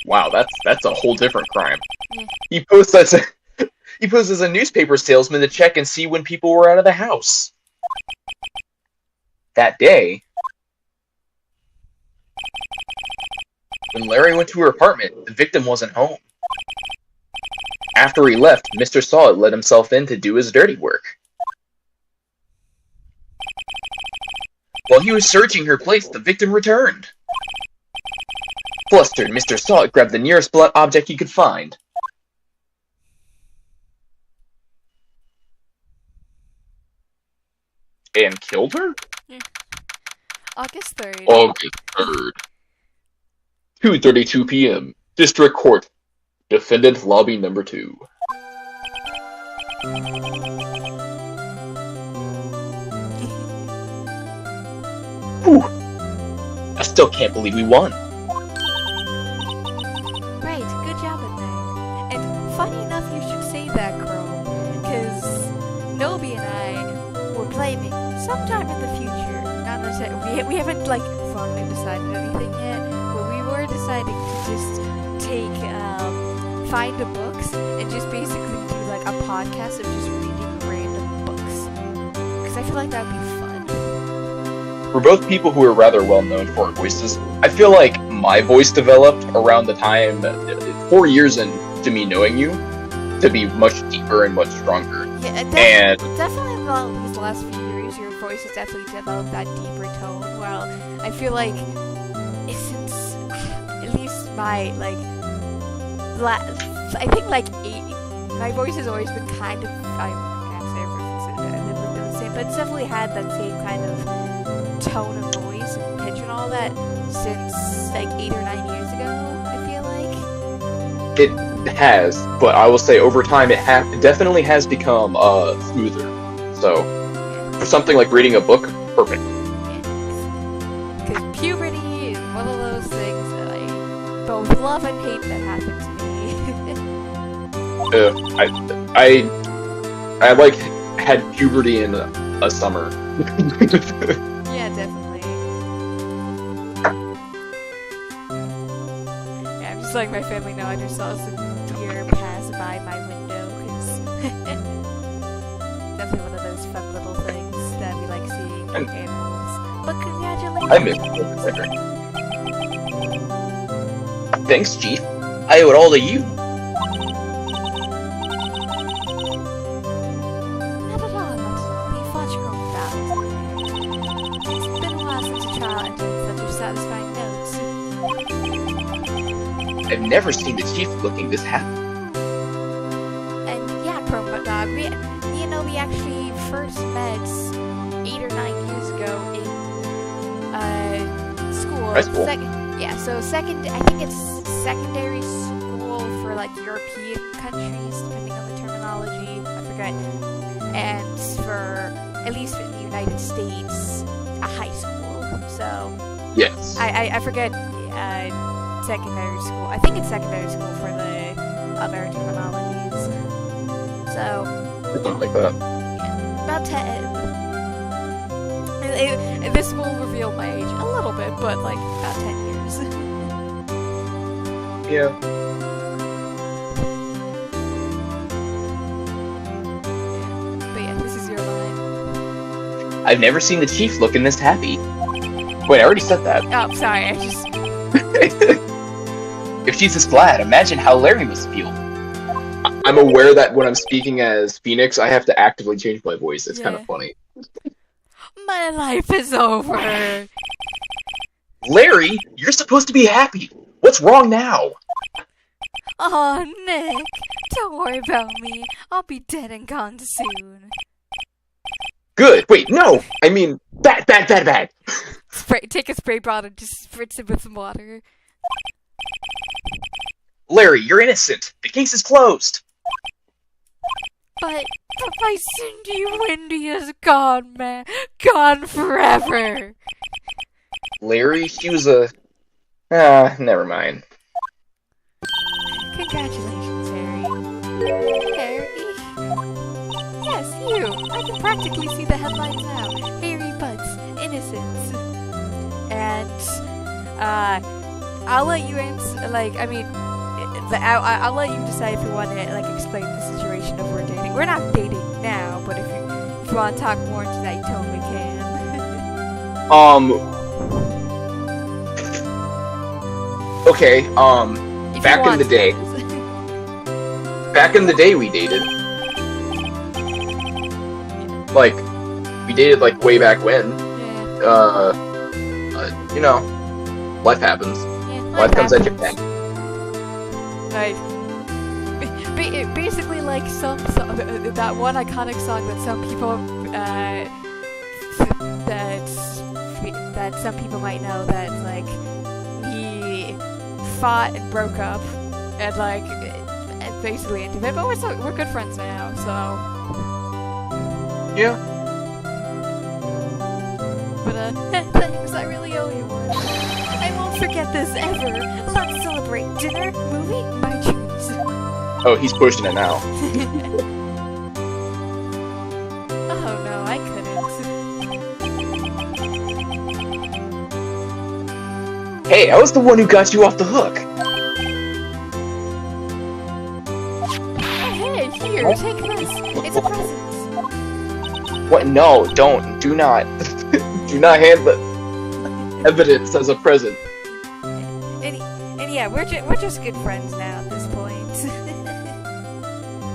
Wow, that's a whole different crime. Yeah. He posed as a newspaper salesman to check and see when people were out of the house. That day, when Larry went to her apartment, the victim wasn't home. After he left, Mr. Solid let himself in to do his dirty work. While he was searching her place, the victim returned. Flustered, Mr. Solid grabbed the nearest blunt object he could find. and killed her? Yeah. August 3rd. August 3rd. 2:32 p.m. District Court. Defendant Lobby Number 2. Whew. I still can't believe we won. Right, good job in there. And funny enough, you should say that, Chrome, because Nobi and I were planning sometime in the future. Not necessarily, we haven't like formally decided anything yet, but we were deciding to just take find the books and just basically do like a podcast of just reading random books. Because I feel like that would be fun. We're both people who are rather well known for our voices. I feel like my voice developed around the time, 4 years into me knowing you, to be much deeper and much stronger. Yeah, definitely in these last few years, your voice has definitely developed that deeper tone. Well, I feel like since at least my I think like 8, my voice has always been kind of, I can't say if it's the same, but it's definitely had that same kind of tone of voice and pitch and all that since like 8 or 9 years ago, I feel like. It has, but I will say over time it definitely has become smoother. So, for something like reading a book, perfect. Because puberty is one of those things that I both love and hate that happen to me. I like had puberty in a summer. Yeah, definitely. Yeah, I'm just letting my family know I just saw some deer pass by my window, because definitely one of those fun little things that we like seeing in animals. But congratulations! I miss it. Thanks, Chief. I owe it all to you. Not at all, we fought your own battles. It's been a while since a trial ended such a satisfying note. I've never seen the Chief looking this happy. And yeah, Chrome Dog, we actually first met 8 or 9 years ago in school. High school. I think it's secondary school for like European countries, depending on the terminology, I forget. And for, at least in the United States, a high school. So Yes. I forget secondary school. I think it's secondary school for the other terminologies. So Something like that. yeah, about 10. This will reveal my age a little bit, but like about 10 years. Yeah. But yeah, this is your line. I've never seen the Chief looking this happy. Wait, I already said that. Oh, sorry, I just... If she's this glad, imagine how Larry must feel. I'm aware that when I'm speaking as Phoenix, I have to actively change my voice. It's kind of funny. My life is over. Larry, you're supposed to be happy. What's wrong now? Oh, Nick, don't worry about me. I'll be dead and gone soon. Good. Wait, no. I mean, bad. Take a spray bottle and just spritz it with some water. Larry, you're innocent. The case is closed. But my Cindy Wendy is gone, man. Gone forever. Larry, she was a... never mind. Congratulations, Harry. Harry? Yes, you. I can practically see the headlines now. Harry Butts, innocence. And, I'll let you answer, I'll let you decide if you want to, explain the situation of we're dating. We're not dating now, but if you want to talk more into that, you totally can. Okay, If back in the day. Back in the day we dated. Like, we dated, way back when. Yeah. You know, life happens. Yeah, Life comes at you back. Like, basically, like that one iconic song that some people some people might know that, like, he fought and broke up, and, like, basically ended it, but we're good friends now, so... Yeah. But, thanks, I really owe you one. I won't forget this ever. Let's celebrate dinner, movie, my dreams. Oh, he's pushing it now. Oh no, I couldn't. Hey, I was the one who got you off the hook. Hey, here, take this. It's a present. What? No, don't. Do not. Do not hand the evidence as a present. And yeah, we're just good friends now at this point.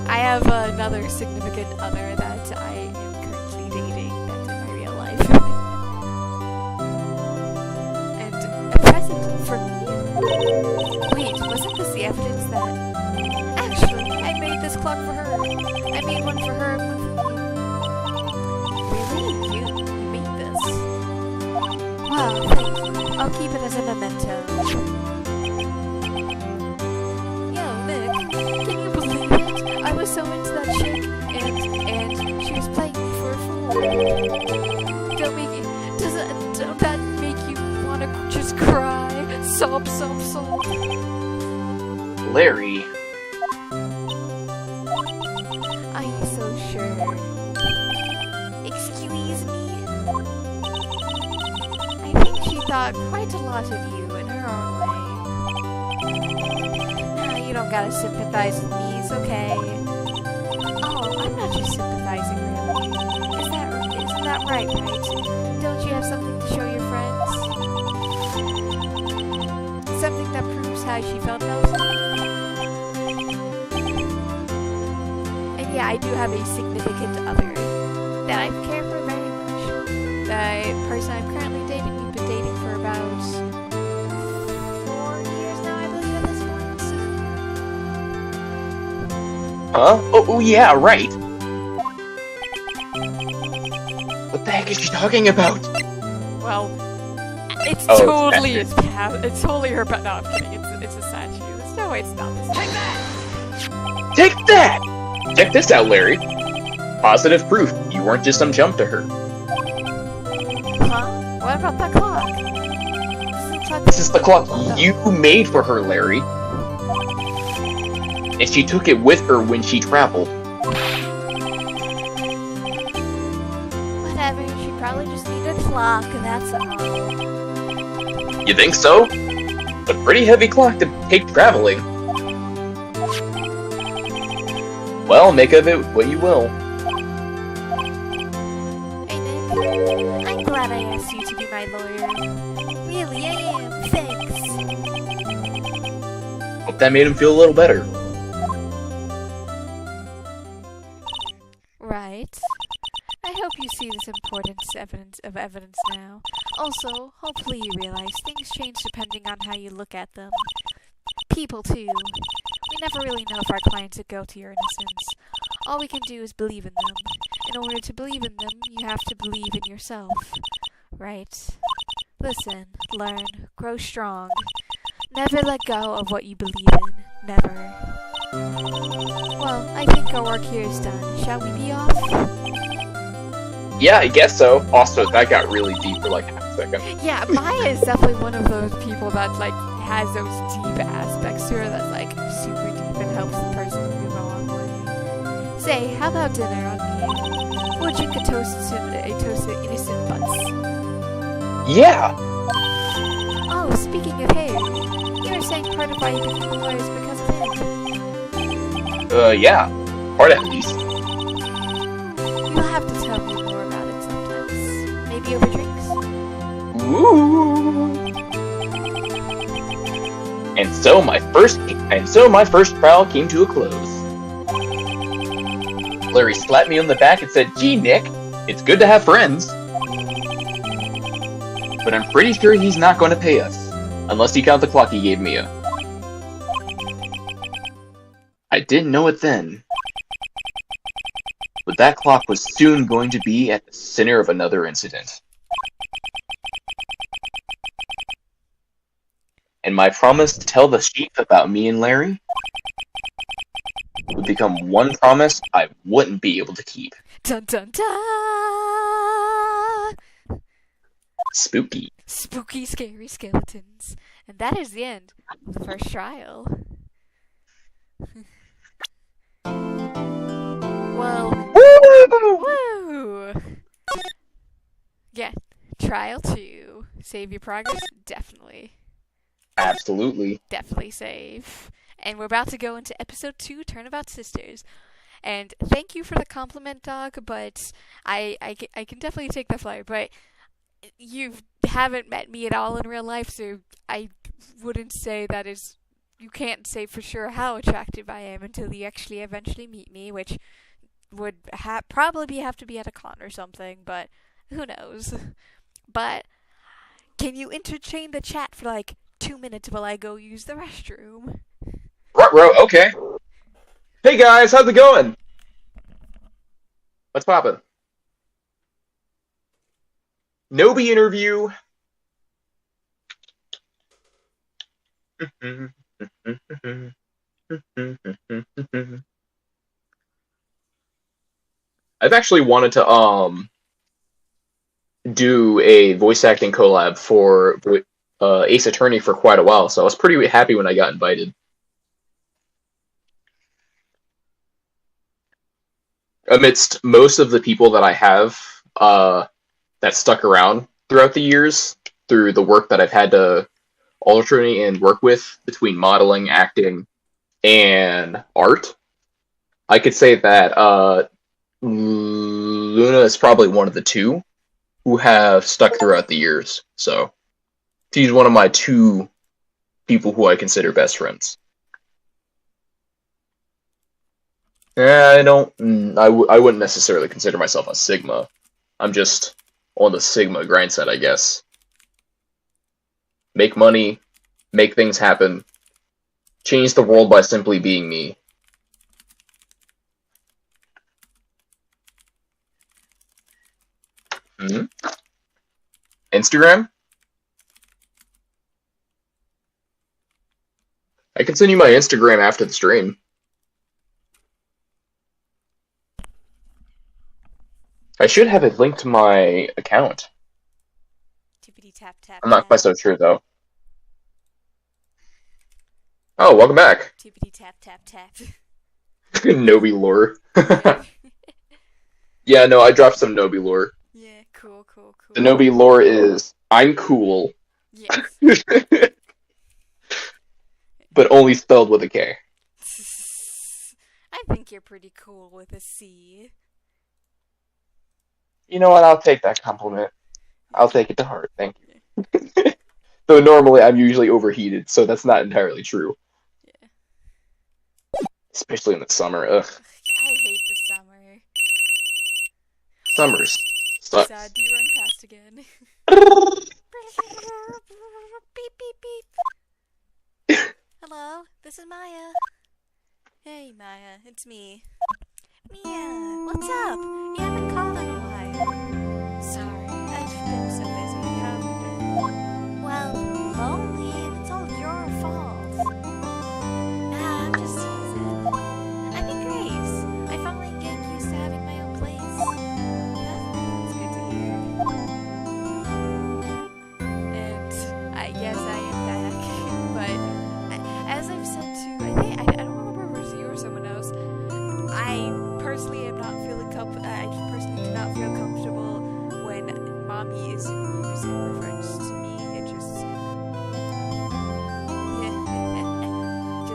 I have another significant other that I am currently dating that's in my real life. And a present for me? Wait, wasn't this the evidence that... Actually, I made this clock for her. I made one for her and one for me. Really? You made this? Wow, thank you. I'll keep it as a memento. Yo, Nick, can you believe it? I was so into that chick, and she was playing me for a fool. Don't that make you want to just cry? Sob, sob, sob. Larry. Are you so sure? Excuse me? I think she thought quite a lot of you in her own way. Nah, you don't gotta sympathize with me, it's okay. Oh, I'm not just sympathizing, really. Isn't that right? Don't you have something to show your friends? Something that proves how she felt about it? And yeah, I do have a significant other that I care for very much. The person I'm currently dating, we've been dating for about 4 years now, I believe, at this point. Huh? Oh, yeah, right. What the heck is she talking about? Well, it's Oh, totally it's it's totally her, but no, I'm kidding. It's a statue. No, it's not. Take that! Take that! Check this out, Larry. Positive proof you weren't just some chump to her. Huh? What about that clock? This is the clock you made for her, Larry. And she took it with her when she traveled. Whatever, she probably just needed a clock, that's all. You think so? A pretty heavy clock to take traveling. Well, make of it what you will. Hey Nick, I'm glad I asked you to be my lawyer. Really, I am. Thanks. Hope that made him feel a little better. Right. I hope you see this important evidence now. Also, hopefully you realize things change depending on how you look at them. People, too. We never really know if our clients are guilty or innocent. All we can do is believe in them. In order to believe in them, you have to believe in yourself. Right? Listen, learn, grow strong. Never let go of what you believe in. Never. Well, I think our work here is done. Shall we be off? Yeah, I guess so. Also, that got really deep for like half a second. Yeah, Maya is definitely one of those people that, like, has those deep aspects to her that's, like, super deep and helps the person move a long way. Say, how about dinner on me? We'll drink a toast to innocent butts. Yeah! Oh, speaking of him, you were saying part of why you became a lawyer is because of him. Yeah. Part at least. You'll have to tell me more about it sometimes. Maybe over drinks? Ooh. And so my first trial came to a close. Larry slapped me on the back and said, "Gee, Nick, it's good to have friends." But I'm pretty sure he's not going to pay us, unless you count the clock he gave Mia. I didn't know it then, but that clock was soon going to be at the center of another incident. and my promise to tell the sheep about me and Larry would become one promise I wouldn't be able to keep. Dun dun dun! Spooky. Spooky, scary skeletons. And that is the end of the first trial. Well, woo! Yeah, trial 2. Save your progress? Definitely. Absolutely. Definitely save. And we're about to go into episode 2, Turnabout Sisters. And thank you for the compliment, dog, but I can definitely take the flyer, but you haven't met me at all in real life, so I wouldn't say that is... You can't say for sure how attractive I am until you actually eventually meet me, which would probably have to be at a con or something, but who knows. But can you entertain the chat for like 2 minutes while I go use the restroom? Ruh-roh, okay. Hey guys, how's it going? What's poppin'? Nobi interview. I've actually wanted to do a voice acting collab for Ace Attorney for quite a while, so I was pretty happy when I got invited. Amidst most of the people that I have that stuck around throughout the years, through the work that I've had to alternate and work with between modeling, acting, and art, I could say that Luna is probably one of the two who have stuck throughout the years. So she's one of my 2 people who I consider best friends. I wouldn't necessarily consider myself a Sigma. I'm just on the Sigma grind set, I guess. Make money, make things happen, change the world by simply being me. Instagram? I can send you my Instagram after the stream. I should have it linked to my account. Tippity tap tap. I'm not quite so sure, though. Oh, welcome back. Tippity tap tap tap. Nobi lore. Yeah, no, I dropped some Nobi lore. Yeah, cool. The Nobi lore is, I'm cool. Yes. But only spelled with a K. I think you're pretty cool with a C. You know what? I'll take that compliment. I'll take it to heart. Thank you. Though normally I'm usually overheated, so that's not entirely true. Yeah. Especially in the summer. Ugh. I hate the summer. Summers sucks. Sad, do you run past again? Beep, beep, beep. Hello, this is Maya. Hey, Maya, it's me. Mia, what's up? You haven't called in a while. Sorry, I've been so busy. How have you been? Well, lonely, and it's all your fault. Nah, I'm just teasing. I've been great. I finally get used to having my own place. That's good to hear. And I guess I am back. But as I've said to, I don't remember if it was you or someone else. I personally do not feel comfortable when mommy is used in reference to me. It just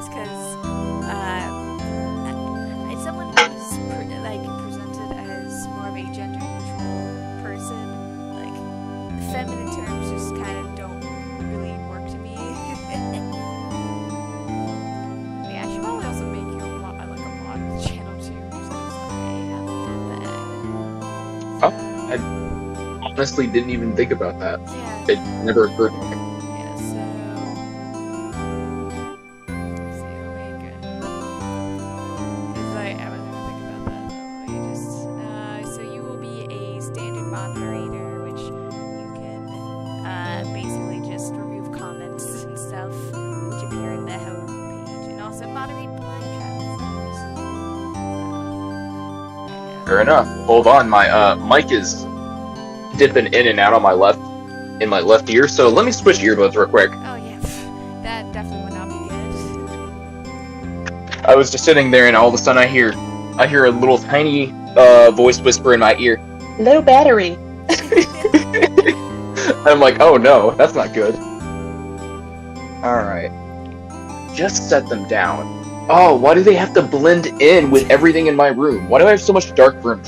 because as someone who's presented as more of a gender neutral person, like feminine terms just kind of don't really work to me. Yeah, I should probably also make you a mod of the channel too. I honestly didn't even think about that. Yeah. It never occurred to me. Yeah, so... Let's see, oh my god. Because I wasn't even thinking about that, though. So you will be a standard moderator, which you can basically just remove comments and stuff. Fair enough. Hold on, my mic is dipping in and out on my left ear, so let me switch earbuds real quick. Oh yeah, that definitely would not be good. I was just sitting there, and all of a sudden I hear a little tiny voice whisper in my ear, "Low battery." I'm like, oh no, that's not good. Alright. Just set them down. Oh, why do they have to blend in with everything in my room? Why do I have so much dark room?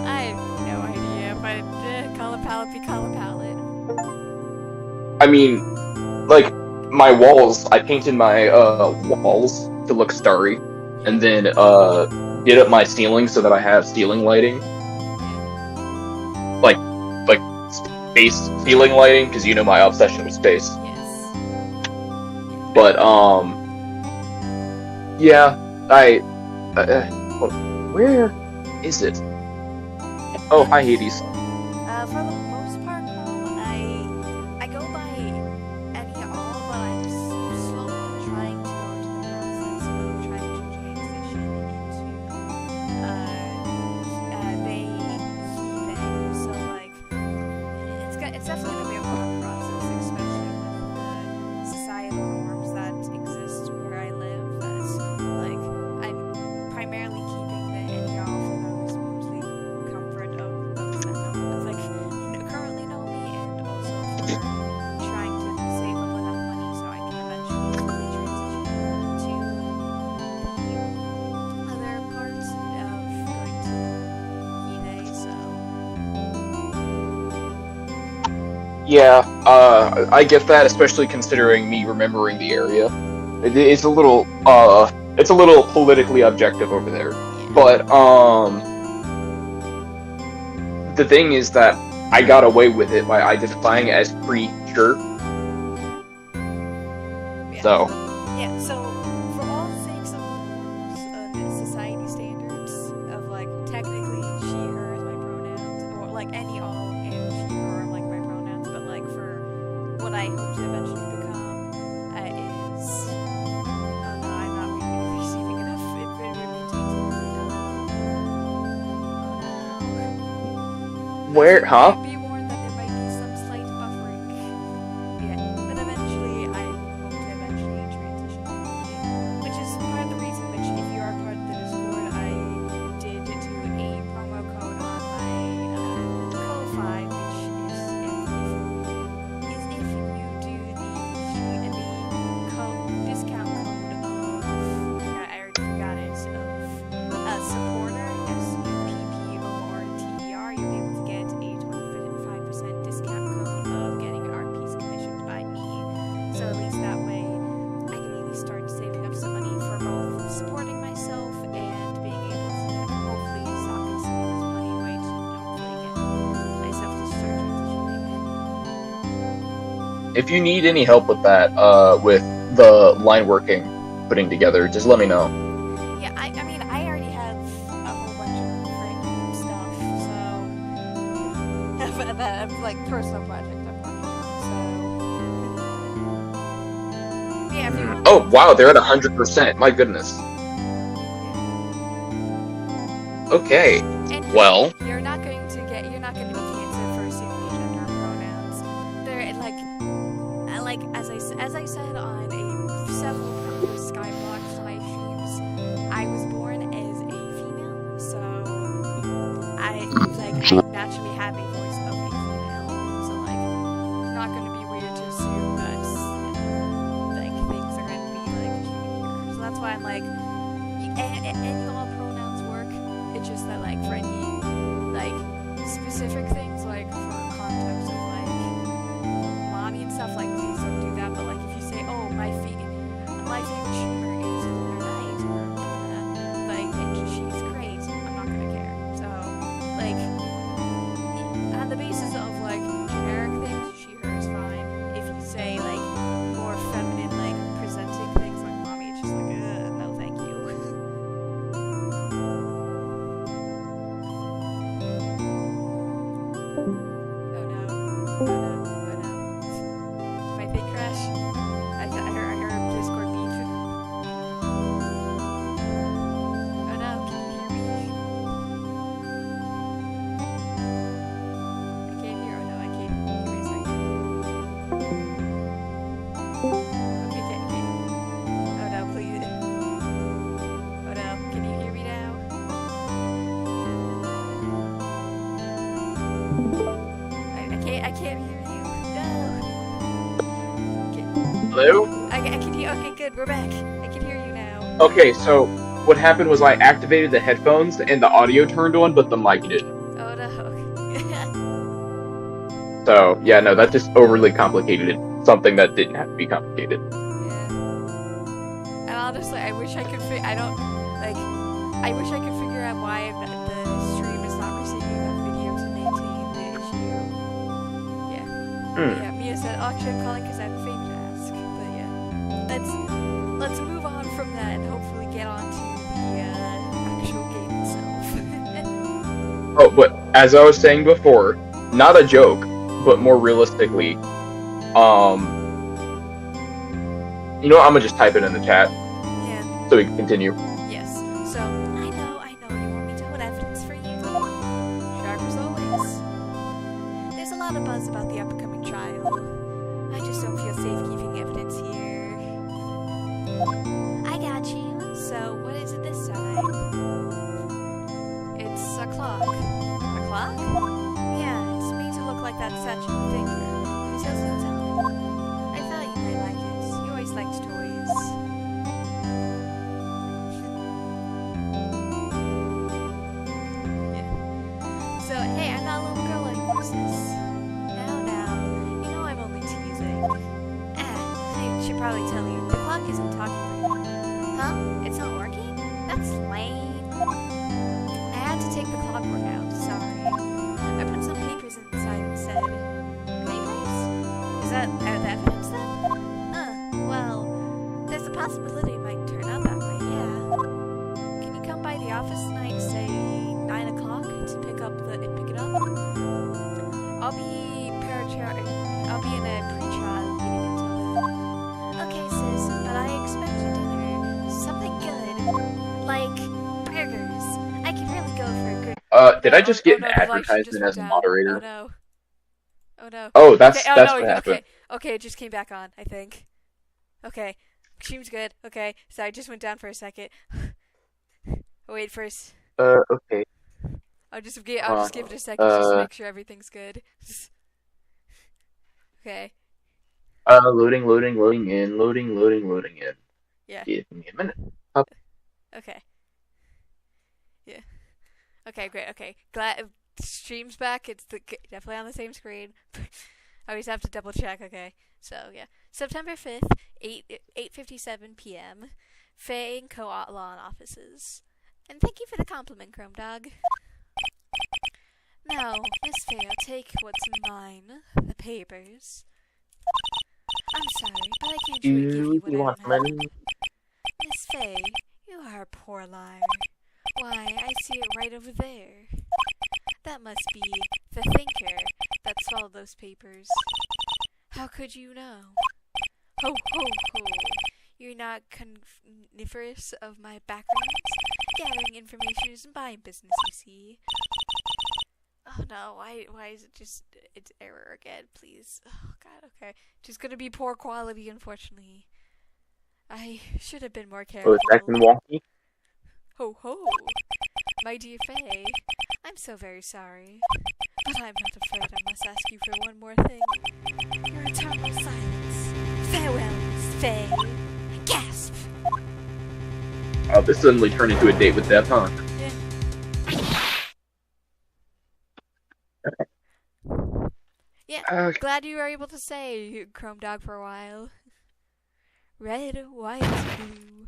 I have no idea, but color palette be color palette. I mean, like, my walls, I painted my walls to look starry, and then did up my ceiling so that I have ceiling lighting. Like space ceiling lighting, because you know my obsession with space. Yes. But yeah, where is it? Oh, hi Hades. For the most part, though, I go by any and all, but I'm slowly trying to go into the process of trying to transition into they, he, them. So like, it's definitely gonna be a long process, especially with the societal norms that exist where I live. That's like I'm primarily keeping the any and all for those mostly comfort of those that currently know me, and also for trying to save up enough money so I can eventually fully transition to the other parts of going to eBay. So Yeah, I get that, especially considering me remembering the area. It's a little politically objective over there. yeah. But the thing is that I got away with it by identifying it as pre-sure. Yeah. So Yeah, so for all the sakes of society standards of like technically she, her is my pronouns, or like any, all, and she, her are like my pronouns, but like for what I hope to eventually become is oh no, I'm not receiving enough where, huh? Be warned that there might be some slight buffering. Yeah, but eventually I hope to eventually transition fully, which is part of the reason which if you are part of the Discord, I did do a promo code on my Ko-Fi, which is if you do the discount code of I already forgot it, of supporter, SUPPORTER, you'll be able to get a 25% discount code of getting RPs commissioned by me. So at least that way I can at least start saving up some money for both supporting myself and being able to hopefully socket some of this money away to hopefully get myself to start transitioning. If you need any help with that, with the line working, putting together, just let me know. Yeah, I mean, I already have a whole bunch of random stuff, so that like personal project I'm working on. So yeah, if you want. Oh wow, they're at 100%. My goodness. Okay. And Well, you're not going to be canceled for assuming your gender pronouns. They're like as I said on several previous Skyblock live streams, I was born as a female, so I naturally have a voice of a female. So like, it's not going to be weird to assume that like things are going to be like here. So that's why I'm like, any all pronouns work. It's just that like for any like specific things, like for context of like mommy and stuff, like please don't do that. But like if you say, oh my favorite humor is Lunar Night, or like and she's great, I'm not gonna care. So like on the basis of like generic things, she, her is fine. If you say like more feminine, like presenting things like mommy, it's just like no thank you. Oh no. My thing crash. I heard Discord beep. Oh no, can you hear me? Hello? I can hear. Okay, good. We're back. I can hear you now. Okay, so what happened was I activated the headphones and the audio turned on, but the mic didn't. Oh no. So, yeah, no, that just overly complicated something that didn't have to be complicated. Yeah. And honestly, I wish I could. I wish I could figure out why the stream is not receiving enough video to maintain the issue. Yeah. Yeah. Mia said, "Oh, actually, I'm calling because I have a favor to ask." But yeah, let's move on from that and hopefully get on to the actual game itself. Oh, but as I was saying before, not a joke, but more realistically, you know what, I'm gonna just type it in the chat Yeah. so we can continue. Yes. So I know. You want me to hold evidence for you. Sharp as always. There's a lot of buzz about the upcoming trial. I just don't feel safe keeping evidence here. I got you. So what is it this time? It's a clock. A clock? Yeah, it's made to look like that statue figure. It tells you the time. I thought you might like it. You always liked toys. Yeah. So, hey, I'm not a little girl anymore, sis. Now, you know I'm only teasing. I should probably tell you, the clock isn't talking right now. Huh? It's not working? That's lame. I had to take the clockwork out, sorry. I put some papers inside instead. Papers? Is that evidence then? Well, there's a possibility it might turn out that way, yeah. Can you come by the office tonight, say 9 o'clock, to pick it up? I'll be in a pre-trial meeting until then. Okay, sis, but I expect your dinner. Something good. Like burgers. I can really go for a good... Did I just get an the live stream advertisement just as a went down. moderator? Oh no. Oh, that's okay, what happened. Okay, it just came back on, I think. Okay. Stream's good. Okay. So I just went down for a second. Wait first. Okay. I'll just give it a second just to make sure everything's good. Okay. Loading in. Yeah. Give me a minute. Okay. Yeah. Okay, great. Okay. Glad stream's back. It's definitely on the same screen. I always have to double check. Okay. So, yeah. September 5th, 8:57 p.m. Faye and Co-Law offices. And thank you for the compliment, Chrome Dog. Now, Miss Faye, I'll take what's mine, the papers. I'm sorry, but I can't really give you what I don't have. Miss Faye, you are a poor liar. Why, I see it right over there. That must be the thinker that swallowed those papers. How could you know? Ho, ho, ho. You're not coniferous of my background? Gathering information isn't my business, you see. Oh no, why is it just, it's error again, please. Oh god, okay. Just gonna be poor quality, unfortunately. I should have been more careful. Oh, it's acting wonky? Ho ho! My dear Faye, I'm so very sorry. But I'm not afraid I must ask you for one more thing. Your eternal silence. Farewell, Miss Faye. Gasp! Oh, this suddenly turned into a date with death, huh? Yeah. Yeah, glad you were able to say Chrome Dog for a while. Red, white, blue.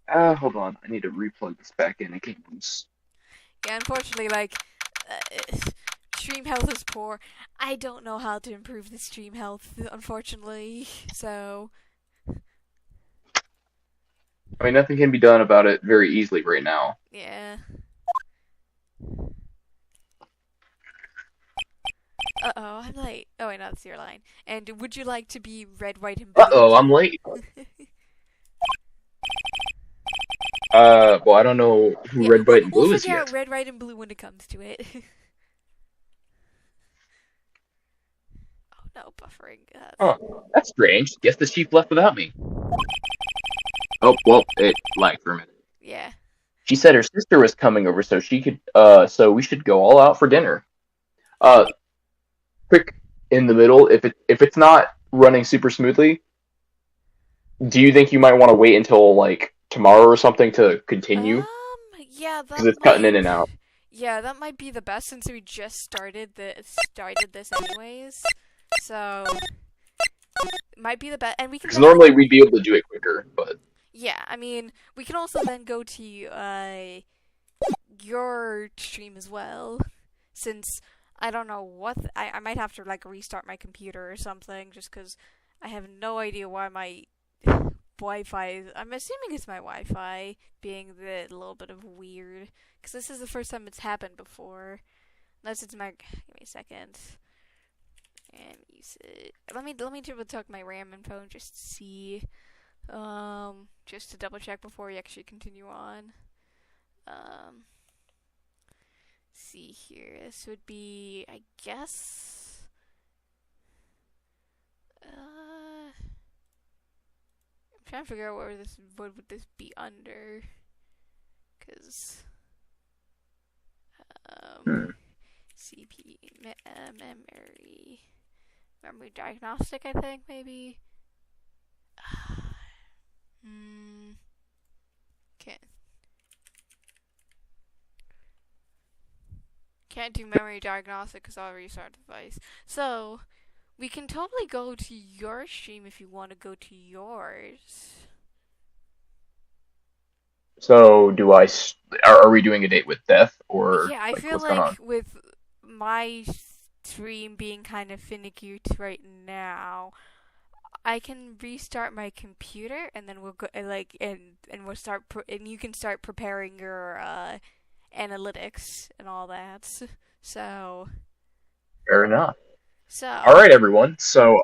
Hold on. I need to replug this back in. It came loose. Yeah, unfortunately, stream health is poor. I don't know how to improve the stream health, unfortunately, so... I mean, nothing can be done about it very easily right now. Yeah. Uh-oh, I'm late. Oh, wait, no, that's your line. And would you like to be red, white, and blue? Uh-oh, I'm late. Well, I don't know who yeah, red, white, and blue is We'll figure yet. out red, white, and blue when it comes to it. Oh, no, buffering. Huh, that's strange. Guess the chief left without me. Oh, well, it lagged for a minute. Yeah. She said her sister was coming over, so she could, so we should go all out for dinner. Quick in the middle, if it's not running super smoothly, do you think you might want to wait until like tomorrow or something to continue? Yeah, Because it's cutting in and out. that might be the best since we just started this anyways. So it might be the best, and we can Because definitely. normally we'd be able to do it quicker, but Yeah, I mean, we can also then go to your stream as well, since I don't know what I might have to like restart my computer or something, just because I have no idea why my Wi-Fi is. I'm assuming it's my Wi-Fi being the little bit of weird, because this is the first time it's happened before. Unless it's my. Give me a second. And use it. Let me double check my RAM info and just see. Just to double check before we actually continue on. Um, see here. This would be, I guess. I'm trying to figure out what would this be under, cause hmm. memory diagnostic. I think maybe. Can't can't do memory diagnostic because I'll restart the device. So we can totally go to your stream if you want to go to yours. So are we doing a date with Death or Yeah, I like feel what's going like on? with my stream being kind of finicky right now, I can restart my computer and then we'll go and we'll start and you can start preparing your analytics and all that. So Fair enough. so All right, everyone. So